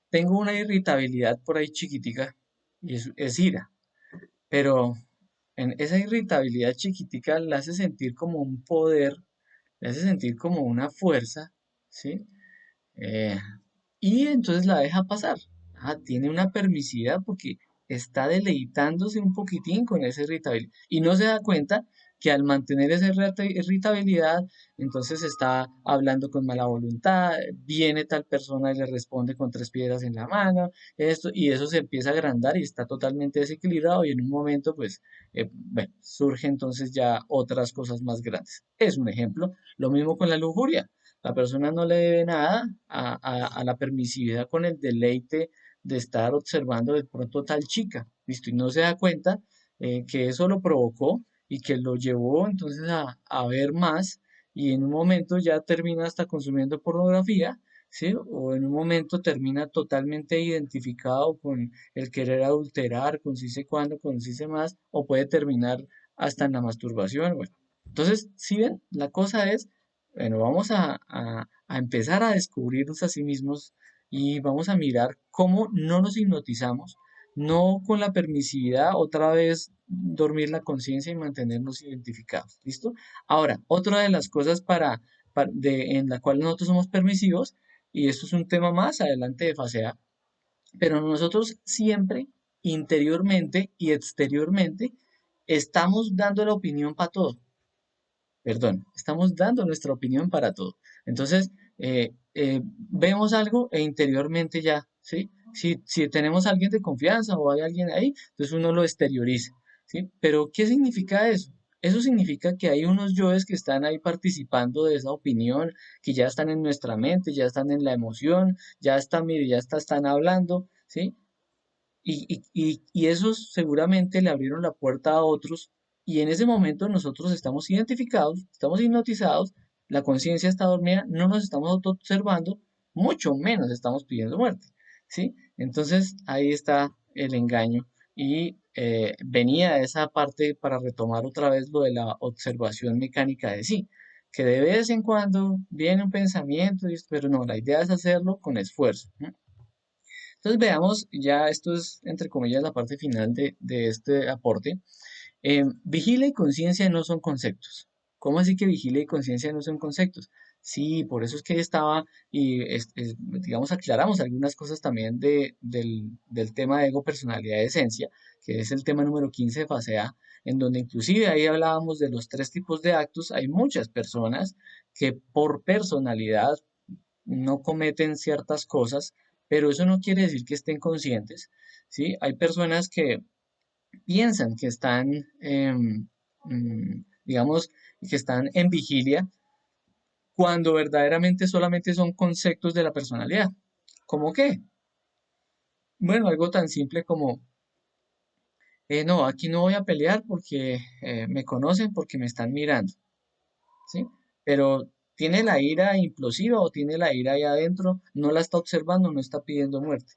tengo una irritabilidad por ahí chiquitica y es ira, pero en esa irritabilidad chiquitica la hace sentir como un poder, le hace sentir como una fuerza, ¿sí? Eh, y entonces la deja pasar. Ah, tiene una permisividad porque está deleitándose un poquitín con esa irritabilidad y no se da cuenta que al mantener esa irritabilidad, entonces está hablando con mala voluntad, viene tal persona y le responde con tres piedras en la mano, esto, y eso se empieza a agrandar y está totalmente desequilibrado y en un momento, pues, bueno, surge entonces ya otras cosas más grandes. Es un ejemplo. Lo mismo con la lujuria. La persona no le debe nada a la permisividad con el deleite de estar observando de pronto tal chica, ¿listo? Y no se da cuenta que eso lo provocó y que lo llevó entonces a ver más y en un momento ya termina hasta consumiendo pornografía, ¿sí? O en un momento termina totalmente identificado con el querer adulterar, con sí sé cuándo, con sí sé más, o puede terminar hasta en la masturbación, bueno. Entonces, si ven, la cosa es bueno, vamos a empezar a descubrirnos a sí mismos y vamos a mirar cómo no nos hipnotizamos, no con la permisividad, otra vez dormir la conciencia y mantenernos identificados. ¿Listo? Ahora, otra de las cosas en la cual nosotros somos permisivos, y esto es un tema más adelante de fase A, pero nosotros siempre, interiormente y exteriormente, estamos dando la opinión para todo. Perdón, estamos dando nuestra opinión para todo. Entonces, vemos algo e interiormente ya, ¿sí? Si tenemos a alguien de confianza o hay alguien ahí, entonces uno lo exterioriza, ¿sí? Pero, ¿qué significa eso? Eso significa que hay unos yoes que están ahí participando de esa opinión, que ya están en nuestra mente, ya están en la emoción, ya están, mire, están hablando, ¿sí? Y esos seguramente le abrieron la puerta a otros y en ese momento nosotros estamos identificados, estamos hipnotizados, la conciencia está dormida, no nos estamos observando, mucho menos estamos pidiendo muerte, ¿sí? Entonces ahí está el engaño y venía esa parte para retomar otra vez lo de la observación mecánica de sí, que de vez en cuando viene un pensamiento, pero no, la idea es hacerlo con esfuerzo. ¿No? Entonces veamos, ya esto es entre comillas la parte final de este aporte. Vigilia y conciencia no son conceptos. ¿Cómo así que vigilia y conciencia no son conceptos? Sí, por eso es que estaba, y digamos, aclaramos algunas cosas también del tema de ego, personalidad, esencia, que es el tema número 15 de fase A, en donde inclusive ahí hablábamos de los tres tipos de actos. Hay muchas personas que por personalidad no cometen ciertas cosas, pero eso no quiere decir que estén conscientes, ¿sí? Hay personas que piensan que están, digamos, que están en vigilia, cuando verdaderamente solamente son conceptos de la personalidad. ¿Cómo qué? Bueno, algo tan simple como, no, aquí no voy a pelear porque me conocen, porque me están mirando, ¿sí? Pero tiene la ira implosiva o tiene la ira ahí adentro, no la está observando, no está pidiendo muerte,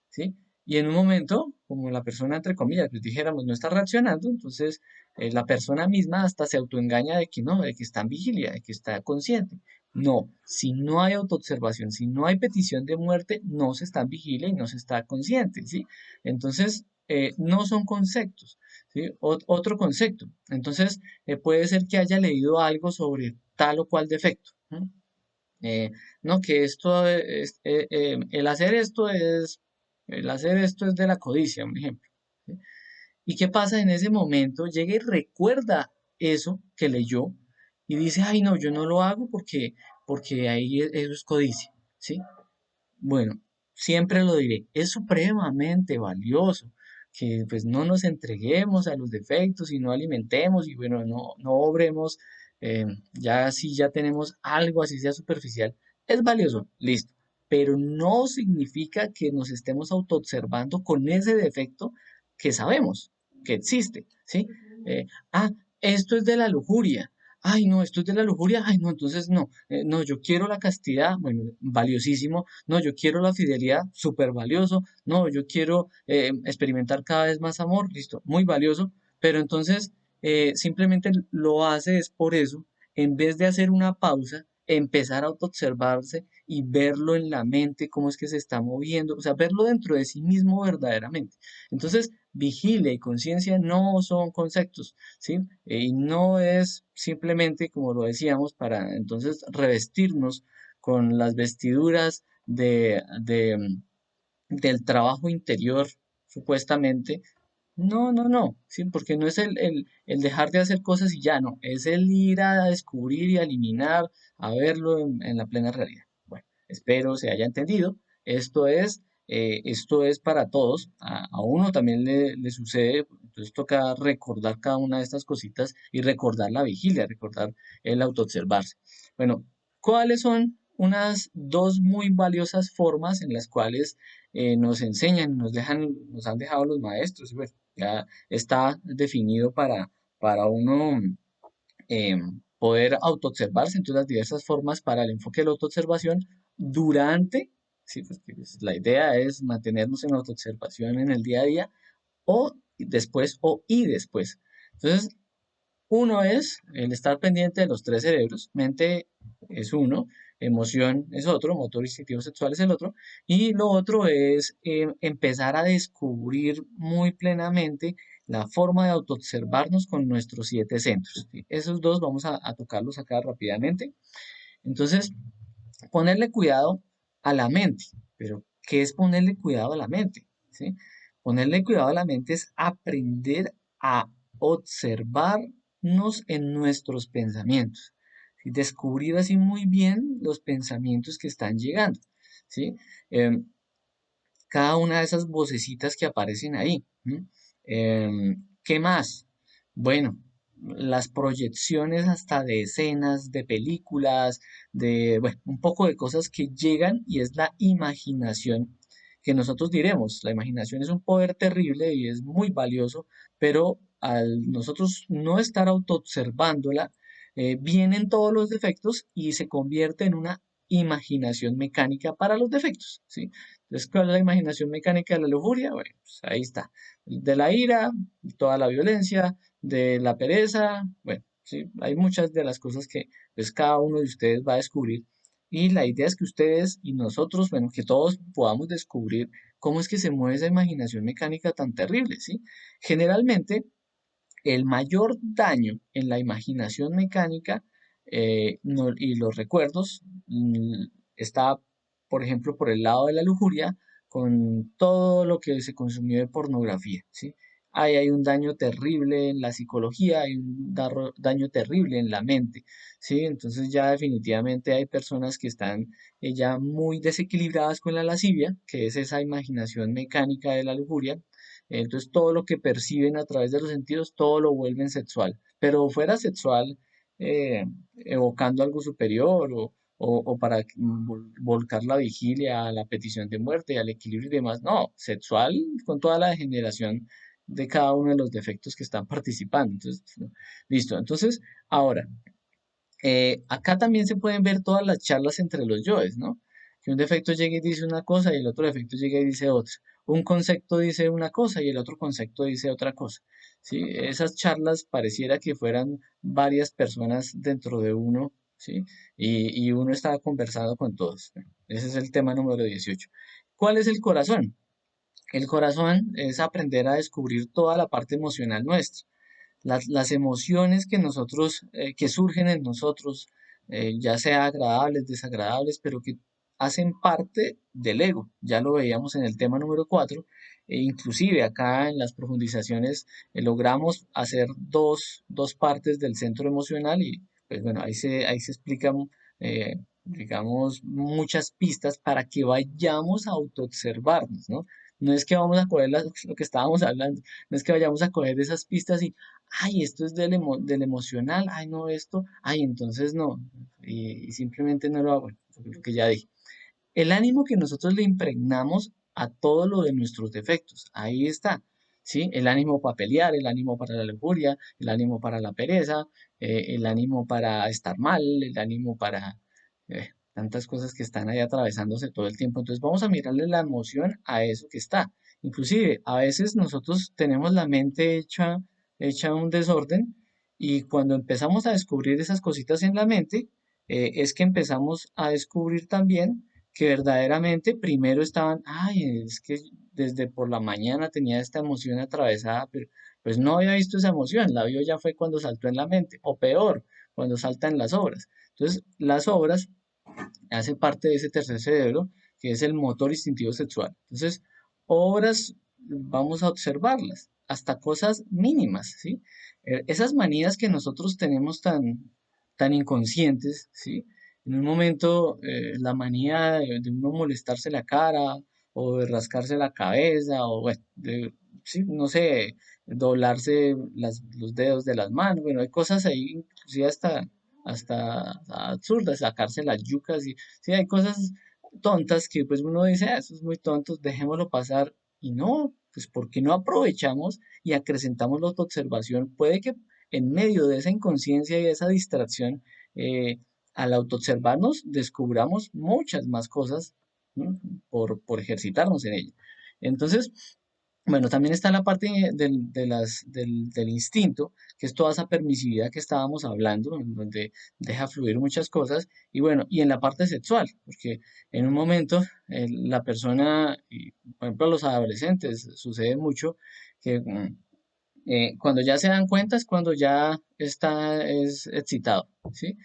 ¿sí? Y en un momento, como la persona, entre comillas, pues dijéramos, no está reaccionando, entonces la persona misma hasta se autoengaña de que no, de que está en vigilia, de que está consciente. No, si no hay autoobservación, si no hay petición de muerte, no se está en vigilia y no se está consciente, ¿sí? Entonces, no son conceptos, ¿sí? Otro concepto. Entonces, puede ser que haya leído algo sobre tal o cual defecto. ¿No? No, que esto es, el hacer esto es de la codicia, un ejemplo. ¿Sí? ¿Y qué pasa en ese momento? Llega y recuerda eso que leyó y dice, ay, no, yo no lo hago porque ahí eso es codicia, ¿sí? Bueno, siempre lo diré, es supremamente valioso que pues no nos entreguemos a los defectos y no alimentemos y bueno, no obremos, ya si ya tenemos algo así sea superficial, es valioso, listo, pero no significa que nos estemos autoobservando con ese defecto que sabemos que existe, ¿sí? Eh, ah, esto es de la lujuria. Ay, no, esto es de la lujuria. Ay, no, entonces no, no, yo quiero la castidad, bueno, valiosísimo. No, yo quiero la fidelidad, súper valioso. No, yo quiero experimentar cada vez más amor, listo, muy valioso. Pero entonces simplemente lo hace es por eso, en vez de hacer una pausa, empezar a autoobservarse y verlo en la mente, cómo es que se está moviendo, o sea, verlo dentro de sí mismo verdaderamente. Entonces, vigilia y conciencia no son conceptos, ¿sí? Y no es simplemente, como lo decíamos, para entonces revestirnos con las vestiduras del trabajo interior, supuestamente. No, no, no, sí, porque no es el dejar de hacer cosas y ya no, es el ir a descubrir y a eliminar, a verlo en la plena realidad. Bueno, espero se haya entendido. Esto es para todos, a uno también le sucede, entonces toca recordar cada una de estas cositas y recordar la vigilia, recordar el autoobservarse. Bueno, ¿cuáles son unas dos muy valiosas formas en las cuales nos enseñan, nos han dejado los maestros? Y bueno, ya está definido para uno poder autoobservarse, entonces las diversas formas para el enfoque de la autoobservación durante, sí, pues, que, pues, la idea es mantenernos en autoobservación en el día a día, o después, o y después. Entonces, uno es el estar pendiente de los tres cerebros. Mente es uno, emoción es otro, motor instintivo sexual es el otro. Y lo otro es empezar a descubrir muy plenamente la forma de autoobservarnos con nuestros siete centros. ¿Sí? Esos dos vamos a tocarlos acá rápidamente. Entonces, ponerle cuidado a la mente. Pero, ¿qué es ponerle cuidado a la mente? ¿Sí? Ponerle cuidado a la mente es aprender a observarnos en nuestros pensamientos. ¿Sí? Descubrir así muy bien los pensamientos que están llegando. ¿Sí? Em, Cada una de esas vocecitas que aparecen ahí. ¿M? ¿Qué más? Bueno, las proyecciones hasta de escenas, de películas, de, bueno, un poco de cosas que llegan y es la imaginación que nosotros diremos. La imaginación es un poder terrible y es muy valioso, pero al nosotros no estar autoobservándola, vienen todos los defectos y se convierte en una imaginación mecánica para los defectos, ¿sí? Entonces, ¿cuál es la imaginación mecánica de la lujuria? Bueno, pues ahí está. De la ira, toda la violencia, de la pereza, bueno, sí, hay muchas de las cosas que pues cada uno de ustedes va a descubrir. Y la idea es que ustedes y nosotros, bueno, que todos podamos descubrir cómo es que se mueve esa imaginación mecánica tan terrible, ¿sí? Generalmente, el mayor daño en la imaginación mecánica y los recuerdos está, por ejemplo, por el lado de la lujuria, con todo lo que se consumió de pornografía, ¿sí? Ahí hay un daño terrible en la psicología, hay un daño terrible en la mente, ¿sí? Entonces ya definitivamente hay personas que están ya muy desequilibradas con la lascivia, que es esa imaginación mecánica de la lujuria. Entonces todo lo que perciben a través de los sentidos, todo lo vuelven sexual, pero fuera sexual, eh, evocando algo superior o para volcar la vigilia a la petición de muerte, al equilibrio y demás. No, sexual con toda la degeneración de cada uno de los defectos que están participando. Entonces, no, listo. Entonces, ahora, acá también se pueden ver todas las charlas entre los yoes, ¿no? Que un defecto llega y dice una cosa y el otro defecto llega y dice otra. Un concepto dice una cosa y el otro concepto dice otra cosa. ¿Sí? Esas charlas pareciera que fueran varias personas dentro de uno, ¿sí? Y uno estaba conversando con todos. Ese es el tema número 18. ¿Cuál es el corazón? El corazón es aprender a descubrir toda la parte emocional nuestra. Las emociones que nosotros, que surgen en nosotros, ya sea agradables, desagradables, pero que hacen parte del ego. Ya lo veíamos en el tema número 4. E inclusive acá en las profundizaciones logramos hacer dos partes del centro emocional y pues bueno, ahí se explican, digamos, muchas pistas para que vayamos a autoobservarnos, ¿no? No es que vamos a coger lo que estábamos hablando, no es que vayamos a coger esas pistas y ay, esto es del emocional, ay, no, esto, ay, entonces no, y simplemente no lo hago, lo que ya dije. El ánimo que nosotros le impregnamos a todo lo de nuestros defectos, ahí está, ¿sí? El ánimo para pelear, el ánimo para la lujuria, el ánimo para la pereza, el ánimo para estar mal, el ánimo para tantas cosas que están ahí atravesándose todo el tiempo. Entonces vamos a mirarle la emoción a eso que está. Inclusive, a veces nosotros tenemos la mente hecha un desorden y cuando empezamos a descubrir esas cositas en la mente, es que empezamos a descubrir también que verdaderamente primero estaban, ay, es que desde por la mañana tenía esta emoción atravesada, pero pues no había visto esa emoción, la vio ya fue cuando saltó en la mente, o peor, cuando saltan las obras. Entonces, las obras hacen parte de ese tercer cerebro, que es el motor instintivo sexual. Entonces, obras, vamos a observarlas, hasta cosas mínimas, ¿sí? Esas manías que nosotros tenemos tan inconscientes, ¿sí? En un momento, la manía de uno molestarse la cara o de rascarse la cabeza o, bueno, sí, no sé, doblarse los dedos de las manos, bueno, hay cosas ahí, inclusive hasta absurdas, sacarse las yucas y sí, hay cosas tontas que pues uno dice, "Ah, eso es muy tonto, dejémoslo pasar y no, pues porque no aprovechamos y acrecentamos la autoobservación, puede que en medio de esa inconsciencia y de esa distracción, al autoobservarnos descubramos muchas más cosas, ¿no? por ejercitarnos en ello. Entonces, bueno, también está la parte del instinto, que es toda esa permisividad que estábamos hablando, en donde deja fluir muchas cosas, y bueno, y en la parte sexual, porque en un momento la persona, y, por ejemplo, a los adolescentes sucede mucho que cuando ya se dan cuenta es cuando ya es excitado, ¿sí?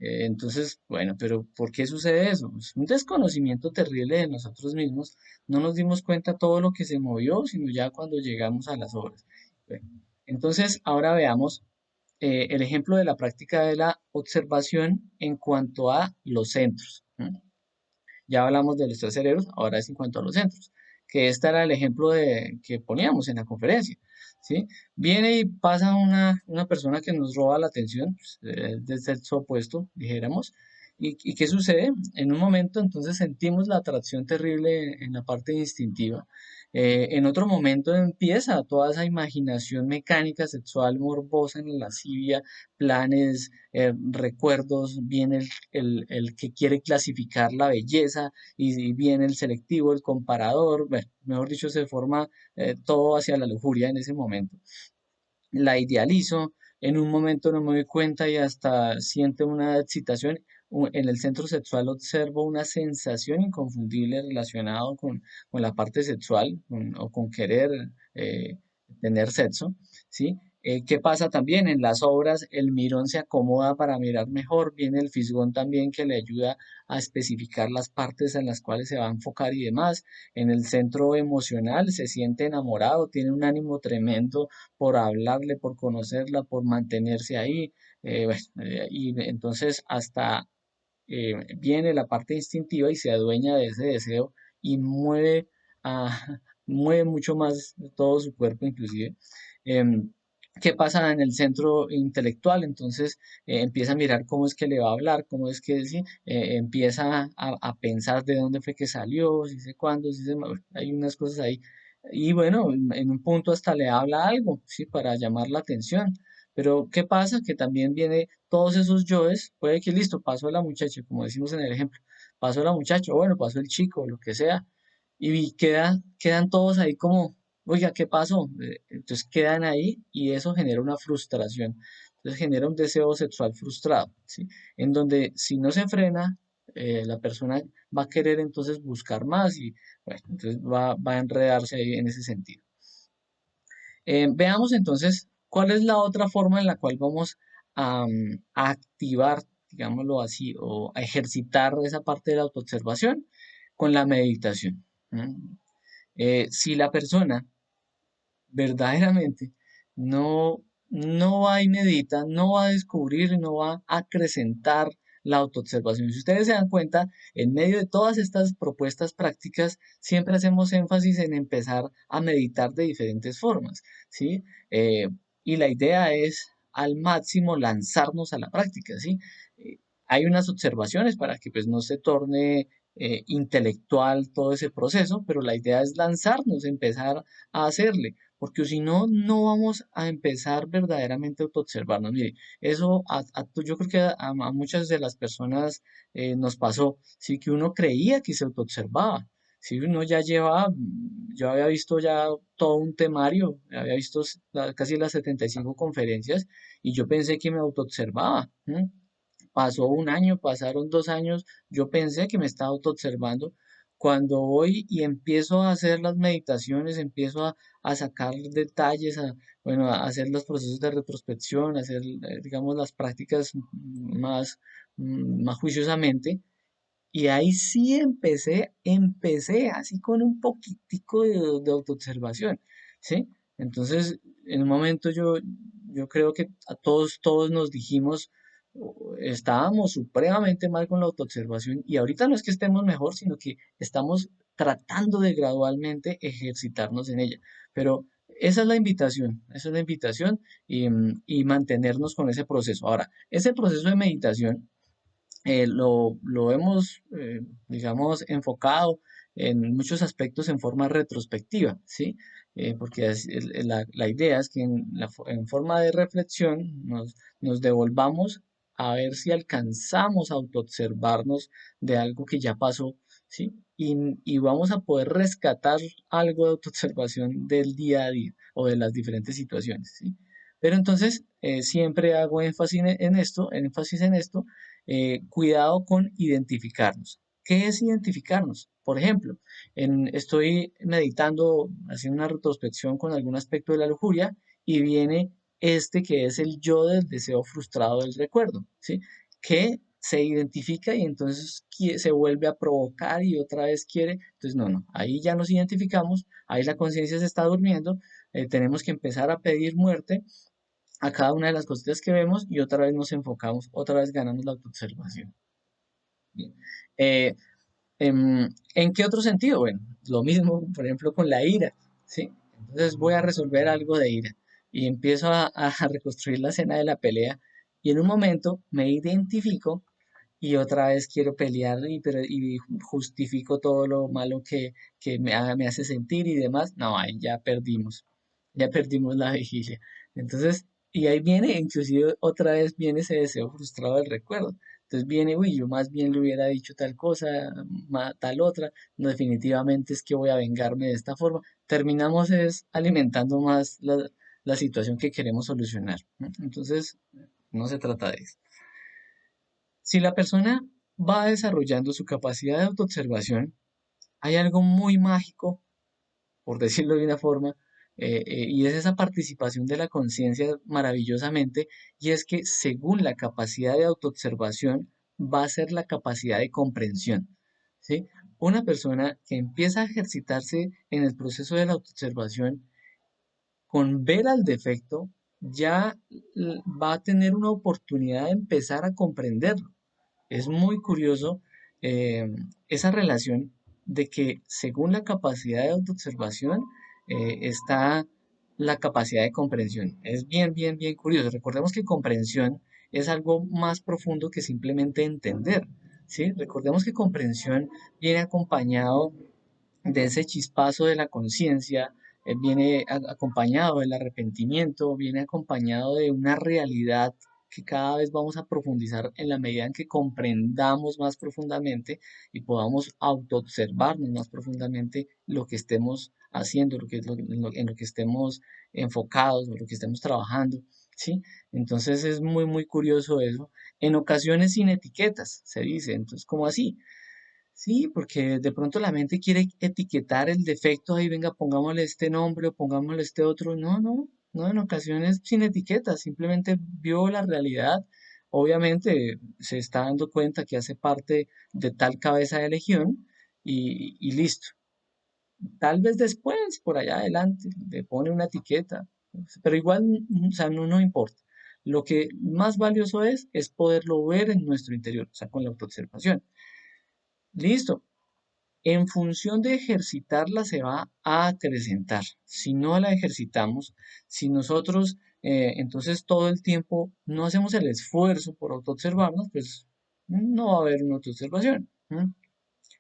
Entonces, bueno, pero ¿por qué sucede eso? Es un desconocimiento terrible de nosotros mismos. No nos dimos cuenta todo lo que se movió, sino ya cuando llegamos a las obras. Bueno, entonces, ahora veamos el ejemplo de la práctica de la observación en cuanto a los centros. Ya hablamos de los tres cerebros, ahora es en cuanto a los centros, que este era el ejemplo que poníamos en la conferencia, ¿sí? Viene y pasa una persona que nos roba la atención, pues, del sexo opuesto, dijéramos, y ¿qué sucede? En un momento entonces sentimos la atracción terrible en la parte instintiva. En otro momento empieza toda esa imaginación mecánica, sexual, morbosa, en la lascivia, planes, recuerdos, viene el que quiere clasificar la belleza y viene el selectivo, el comparador, bueno, mejor dicho, se forma todo hacia la lujuria en ese momento. La idealizo, en un momento no me doy cuenta y hasta siento una excitación. En el centro sexual observo una sensación inconfundible relacionada con la parte sexual o con querer tener sexo, ¿sí? ¿Qué pasa también? En las obras el mirón se acomoda para mirar mejor, viene el fisgón también que le ayuda a especificar las partes en las cuales se va a enfocar y demás. En el centro emocional se siente enamorado, tiene un ánimo tremendo por hablarle, por conocerla, por mantenerse ahí. Y entonces hasta viene la parte instintiva y se adueña de ese deseo y mueve, mueve mucho más todo su cuerpo inclusive. Em, ¿Qué pasa en el centro intelectual? Entonces empieza a mirar cómo es que le va a hablar, cómo es que sí, empieza a pensar de dónde fue que salió, si sé cuándo, si sé, hay unas cosas ahí. Y bueno, en un punto hasta le habla algo, ¿sí? Para llamar la atención. Pero ¿qué pasa? Que también viene todos esos yoes, puede que listo, pasó la muchacha, como decimos en el ejemplo, pasó la muchacha, o bueno, pasó el chico, lo que sea, y quedan todos ahí como, oiga, ¿qué pasó? Entonces quedan ahí y eso genera una frustración, entonces genera un deseo sexual frustrado, ¿sí? En donde si no se frena, la persona va a querer entonces buscar más y bueno, entonces va a enredarse ahí en ese sentido. Veamos entonces cuál es la otra forma en la cual vamos a activar, digámoslo así, o a ejercitar esa parte de la autoobservación con la meditación. ¿Mm? Si la persona verdaderamente no va y medita, no va a descubrir, no va a acrecentar la autoobservación. Si ustedes se dan cuenta, en medio de todas estas propuestas prácticas, siempre hacemos énfasis en empezar a meditar de diferentes formas, ¿sí? Eh, y la idea es al máximo lanzarnos a la práctica, ¿sí? Eh, Hay unas observaciones para que pues no se torne intelectual todo ese proceso, pero la idea es lanzarnos, empezar a hacerle porque si no, no vamos a empezar verdaderamente a autoobservarnos. Mire, eso yo creo que a muchas de las personas nos pasó, sí que uno creía que se autoobservaba, sí, uno ya lleva, yo había visto ya todo un temario, había visto casi las 75 conferencias y yo pensé que me autoobservaba. Pasó un año, pasaron 2 años, yo pensé que me estaba autoobservando. Cuando voy y empiezo a hacer las meditaciones, empiezo a sacar detalles, bueno, a hacer los procesos de retrospección, a hacer, digamos, las prácticas más juiciosamente, y ahí sí empecé así con un poquitico de autoobservación, ¿sí? Entonces, en un momento yo creo que a todos nos dijimos, estábamos supremamente mal con la autoobservación y ahorita no es que estemos mejor, sino que estamos tratando de gradualmente ejercitarnos en ella. Pero esa es la invitación y mantenernos con ese proceso. Ahora, ese proceso de meditación lo hemos, digamos, enfocado en muchos aspectos en forma retrospectiva, ¿sí? Porque la idea es que en forma de reflexión nos devolvamos a ver si alcanzamos a autoobservarnos de algo que ya pasó, ¿sí? Y vamos a poder rescatar algo de autoobservación del día a día o de las diferentes situaciones, ¿sí? Pero entonces, siempre hago énfasis en esto, cuidado con identificarnos. ¿Qué es identificarnos? Por ejemplo, estoy meditando, haciendo una retrospección con algún aspecto de la lujuria y viene este que es el yo del deseo frustrado del recuerdo, ¿sí? Que se identifica y entonces se vuelve a provocar y otra vez quiere. Entonces, no, ahí ya nos identificamos, ahí la conciencia se está durmiendo, tenemos que empezar a pedir muerte a cada una de las cositas que vemos y otra vez nos enfocamos, otra vez ganamos la autoobservación. Bien. Eh, ¿En qué otro sentido? Bueno, lo mismo, por ejemplo, con la ira, ¿sí? Entonces voy a resolver algo de ira y empiezo a reconstruir la escena de la pelea y en un momento me identifico y otra vez quiero pelear y justifico todo lo malo que me hace sentir y demás. No, ahí ya perdimos la vigilia. Entonces, y ahí viene, inclusive otra vez viene ese deseo frustrado del recuerdo. Entonces viene, uy, yo más bien le hubiera dicho tal cosa, tal otra, no, definitivamente es que voy a vengarme de esta forma. Terminamos es alimentando más la situación que queremos solucionar, ¿no? Entonces, no se trata de eso. Si la persona va desarrollando su capacidad de autoobservación, hay algo muy mágico, por decirlo de una forma, y es esa participación de la conciencia maravillosamente, y es que según la capacidad de autoobservación va a ser la capacidad de comprensión, ¿sí? Una persona que empieza a ejercitarse en el proceso de la autoobservación, con ver al defecto, ya va a tener una oportunidad de empezar a comprenderlo. Es muy curioso eh, esa relación de que según la capacidad de autoobservación está la capacidad de comprensión. Es bien, bien, bien curioso. Recordemos que comprensión es algo más profundo que simplemente entender, ¿sí? Recordemos que comprensión viene acompañado de ese chispazo de la conciencia, viene acompañado del arrepentimiento, viene acompañado de una realidad que cada vez vamos a profundizar en la medida en que comprendamos más profundamente y podamos autoobservarnos más profundamente lo que estemos haciendo, en lo que estemos enfocados, o lo que estemos trabajando, ¿sí? Entonces es muy, muy curioso eso. En ocasiones sin etiquetas, se dice. Entonces, ¿cómo así? Sí, porque de pronto la mente quiere etiquetar el defecto, ahí venga, pongámosle este nombre o pongámosle este otro. No, no, no, en ocasiones sin etiqueta, simplemente vio la realidad. Obviamente se está dando cuenta que hace parte de tal cabeza de legión y listo. Tal vez después, por allá adelante, le pone una etiqueta, pero igual, o sea, no, no importa. Lo que más valioso es poderlo ver en nuestro interior, o sea, con la autoobservación. Listo. En función de ejercitarla se va a acrecentar. Si no la ejercitamos, si nosotros entonces todo el tiempo no hacemos el esfuerzo por autoobservarnos, pues no va a haber una autoobservación. ¿M?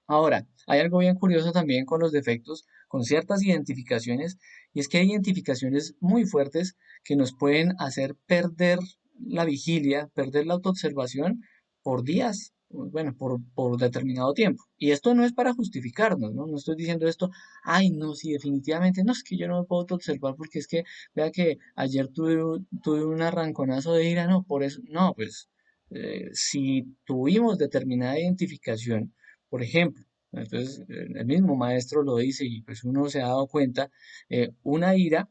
Ahora, hay algo bien curioso también con los defectos, con ciertas identificaciones, y es que hay identificaciones muy fuertes que nos pueden hacer perder la vigilia, perder la autoobservación por días, bueno, por determinado tiempo. Y esto no es para justificarnos, ¿no? No estoy diciendo esto, ay, no, sí, definitivamente, no, es que yo no me puedo autoobservar porque es que, vea que ayer tuve un arranconazo de ira, no, por eso, no, pues, si tuvimos determinada identificación, por ejemplo, entonces el mismo maestro lo dice y pues uno se ha dado cuenta, una ira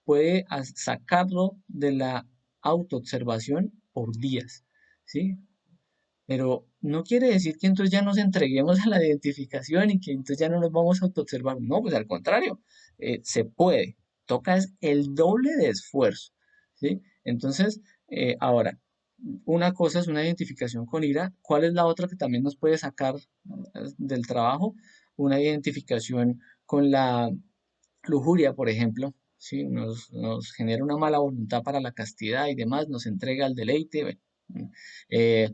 puede sacarlo de la autoobservación por días, ¿sí? Pero no quiere decir que entonces ya nos entreguemos a la identificación y que entonces ya no nos vamos a autoobservar. No, pues al contrario, se puede. Toca es el doble de esfuerzo, ¿sí? Entonces, ahora, una cosa es una identificación con ira. ¿Cuál es la otra que también nos puede sacar del trabajo? Una identificación con la lujuria, por ejemplo, ¿sí? Nos genera una mala voluntad para la castidad y demás, nos entrega al deleite. Bueno, eh,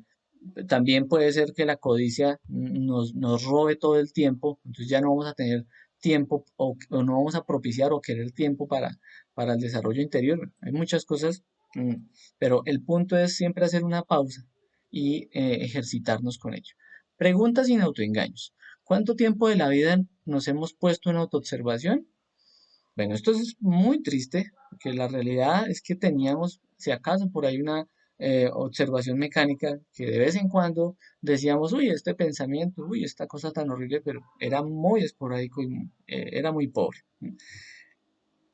también puede ser que la codicia nos robe todo el tiempo, entonces ya no vamos a tener tiempo o no vamos a propiciar o querer tiempo para el desarrollo interior. Hay muchas cosas, mm, pero el punto es siempre hacer una pausa y ejercitarnos con ello. Preguntas sin autoengaños. ¿Cuánto tiempo de la vida nos hemos puesto en autoobservación? Bueno, esto es muy triste, porque la realidad es que teníamos, si acaso, por ahí una observación mecánica que de vez en cuando decíamos, uy, este pensamiento, uy, esta cosa tan horrible, pero era muy esporádico y era muy pobre.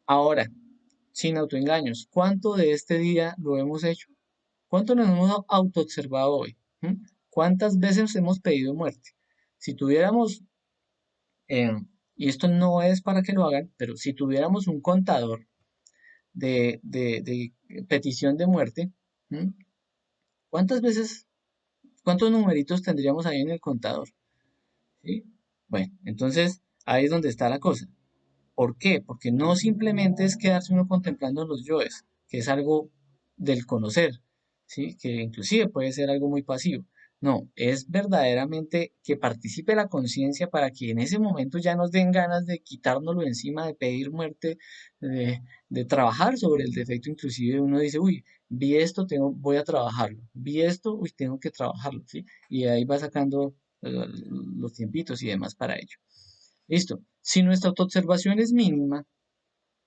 Ahora, sin autoengaños, ¿cuánto de este día lo hemos hecho? ¿Cuánto nos hemos autoobservado hoy? ¿Cuántas veces hemos pedido muerte? Si tuviéramos, eh, y esto no es para que lo hagan, pero si tuviéramos un contador, de petición de muerte, ¿m? ¿Cuántas veces, cuántos numeritos tendríamos ahí en el contador? ¿Sí? Bueno, entonces ahí es donde está la cosa. ¿Por qué? Porque no simplemente es quedarse uno contemplando los yoes, que es algo del conocer, ¿sí? Que inclusive puede ser algo muy pasivo. No, es verdaderamente que participe la conciencia para que en ese momento ya nos den ganas de quitárnoslo encima, de pedir muerte, de trabajar sobre el defecto. Inclusive uno dice, uy, vi esto, voy a trabajarlo. Vi esto, uy, tengo que trabajarlo, ¿sí? Y ahí va sacando los tiempitos y demás para ello. Listo. Si nuestra autoobservación es mínima,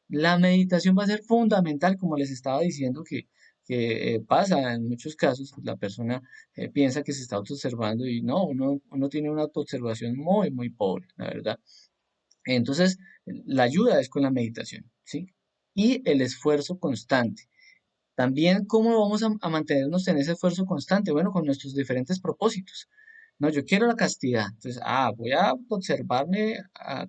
la meditación va a ser fundamental, como les estaba diciendo, que pasa en muchos casos. La persona piensa que se está autoobservando y no, uno tiene una autoobservación muy, muy pobre, la verdad. Entonces, la ayuda es con la meditación. ¿sí? Y el esfuerzo constante. También, ¿cómo vamos a mantenernos en ese esfuerzo constante? Bueno, con nuestros diferentes propósitos. No, yo quiero la castidad. Entonces, voy a observarme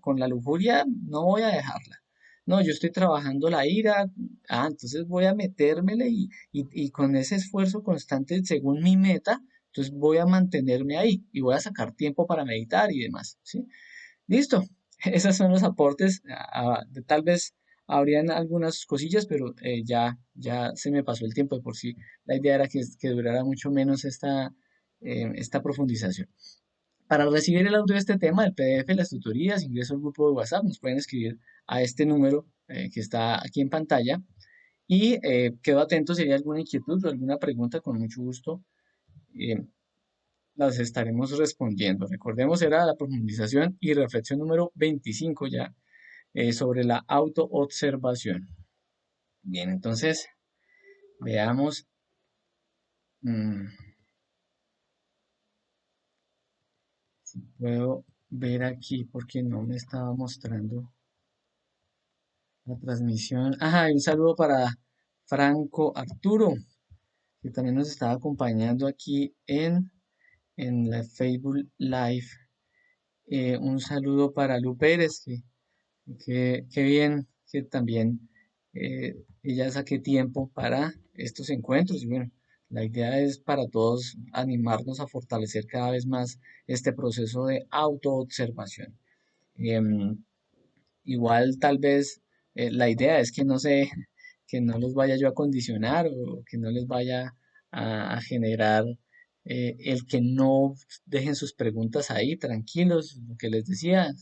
con la lujuria, no voy a dejarla. No, yo estoy trabajando la ira. Entonces voy a metérmele y con ese esfuerzo constante según mi meta, entonces voy a mantenerme ahí y voy a sacar tiempo para meditar y demás, ¿sí? Listo. Esos son los aportes. Tal vez habrían algunas cosillas, pero ya se me pasó el tiempo de por sí. La idea era que durara mucho menos esta profundización. Para recibir el audio de este tema, el PDF, las tutorías, ingreso al grupo de WhatsApp, nos pueden escribir a este número que está aquí en pantalla. Y quedo atento si hay alguna inquietud o alguna pregunta, con mucho gusto eh, las estaremos respondiendo. Recordemos, era la profundización y reflexión número 25 ya sobre la autoobservación. Bien, entonces veamos. mm, si puedo ver aquí porque no me estaba mostrando la transmisión. Ajá, y un saludo para Franco Arturo, que también nos estaba acompañando aquí en la Facebook Live. Un saludo para Lu Pérez, que bien que también ella saque tiempo para estos encuentros. Y bueno, la idea es para todos animarnos a fortalecer cada vez más este proceso de autoobservación. Em, Igual tal vez la idea es que no se, que no los vaya yo a condicionar o que no les vaya a generar el que no dejen sus preguntas ahí tranquilos. Lo que les decía,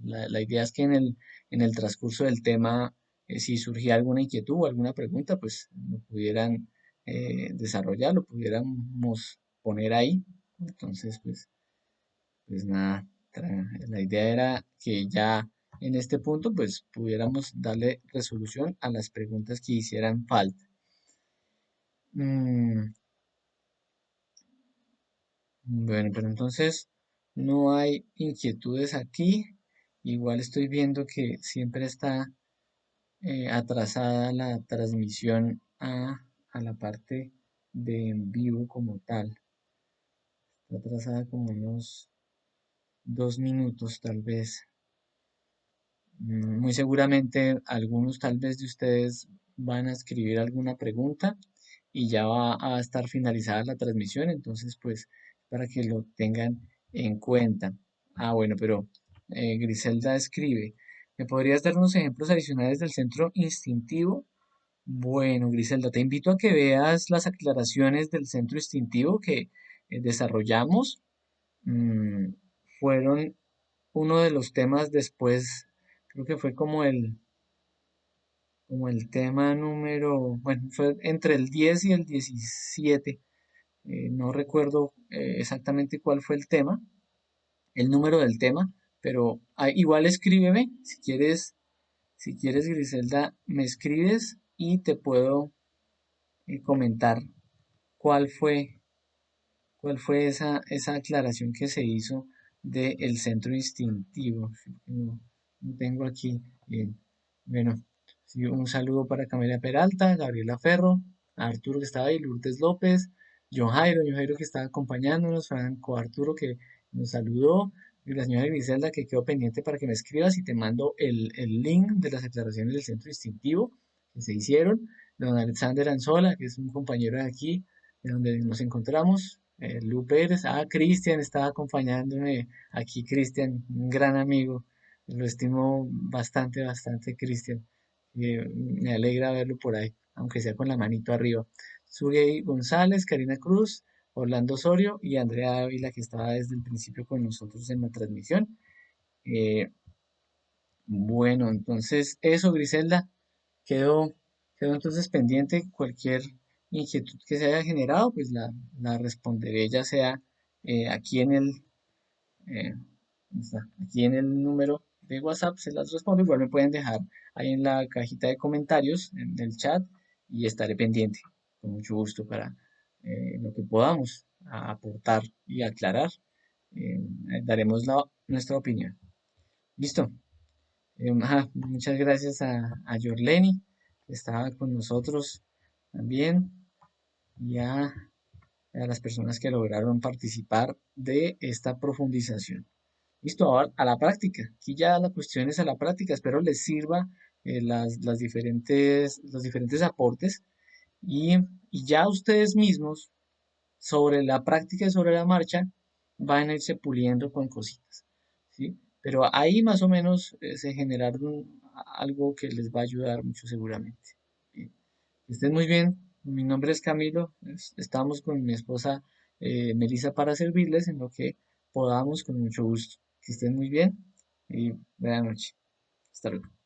la idea es que en el transcurso del tema, si surgía alguna inquietud o alguna pregunta, pues lo pudieran desarrollar, lo pudiéramos poner ahí. Entonces, pues nada, la idea era que ya en este punto pues pudiéramos darle resolución a las preguntas que hicieran falta. Mm, bueno, pero entonces no hay inquietudes aquí. Igual estoy viendo que siempre está atrasada la transmisión a la parte de en vivo como tal. Está atrasada como unos 2 minutos tal vez. Muy seguramente algunos tal vez de ustedes van a escribir alguna pregunta y ya va a estar finalizada la transmisión, entonces pues para que lo tengan en cuenta. Bueno, pero Griselda escribe, ¿me podrías dar unos ejemplos adicionales del centro instintivo? Bueno, Griselda, te invito a que veas las aclaraciones del centro instintivo que desarrollamos. Mm, Fueron uno de los temas después, creo que fue como el tema número, bueno, fue entre el 10 y el 17, no recuerdo exactamente cuál fue el tema, el número del tema, pero igual escríbeme, si quieres, Griselda, me escribes y te puedo comentar cuál fue esa aclaración que se hizo del centro instintivo. No, no tengo aquí. Bien. Bueno, sí, un saludo para Camila Peralta, Gabriela Ferro, Arturo que estaba ahí, Lourdes López, John Jairo que estaba acompañándonos, Franco Arturo que nos saludó, y la señora Griselda que quedó pendiente para que me escribas y te mando el link de las aclaraciones del centro instintivo que se hicieron. Don Alexander Anzola, que es un compañero de aquí, de donde nos encontramos, Lu Pérez, Cristian estaba acompañándome aquí, Cristian, un gran amigo, lo estimo bastante, bastante, Cristian, me alegra verlo por ahí, aunque sea con la manito arriba. Sugey González, Karina Cruz, Orlando Osorio y Andrea Ávila, que estaba desde el principio con nosotros en la transmisión. Eh, bueno, entonces eso, Griselda, quedó, quedó entonces pendiente cualquier inquietud que se haya generado, pues la responderé ya sea aquí eh, aquí en el número de WhatsApp, se las respondo. Igual me pueden dejar ahí en la cajita de comentarios, en el chat, y estaré pendiente con mucho gusto para lo que podamos aportar y aclarar. Daremos nuestra opinión. Listo. Muchas gracias a Yorleni, que estaba con nosotros también, y a las personas que lograron participar de esta profundización. Listo, ahora a la práctica. Aquí ya la cuestión es a la práctica. Espero les sirva los diferentes aportes y, y ya ustedes mismos sobre la práctica y sobre la marcha van a irse puliendo con cositas, ¿sí? Pero ahí más o menos se generaron algo que les va a ayudar mucho seguramente. Bien. Que estén muy bien. Mi nombre es Camilo. Estamos con mi esposa Melissa para servirles en lo que podamos con mucho gusto. Que estén muy bien y buenas noches. Hasta luego.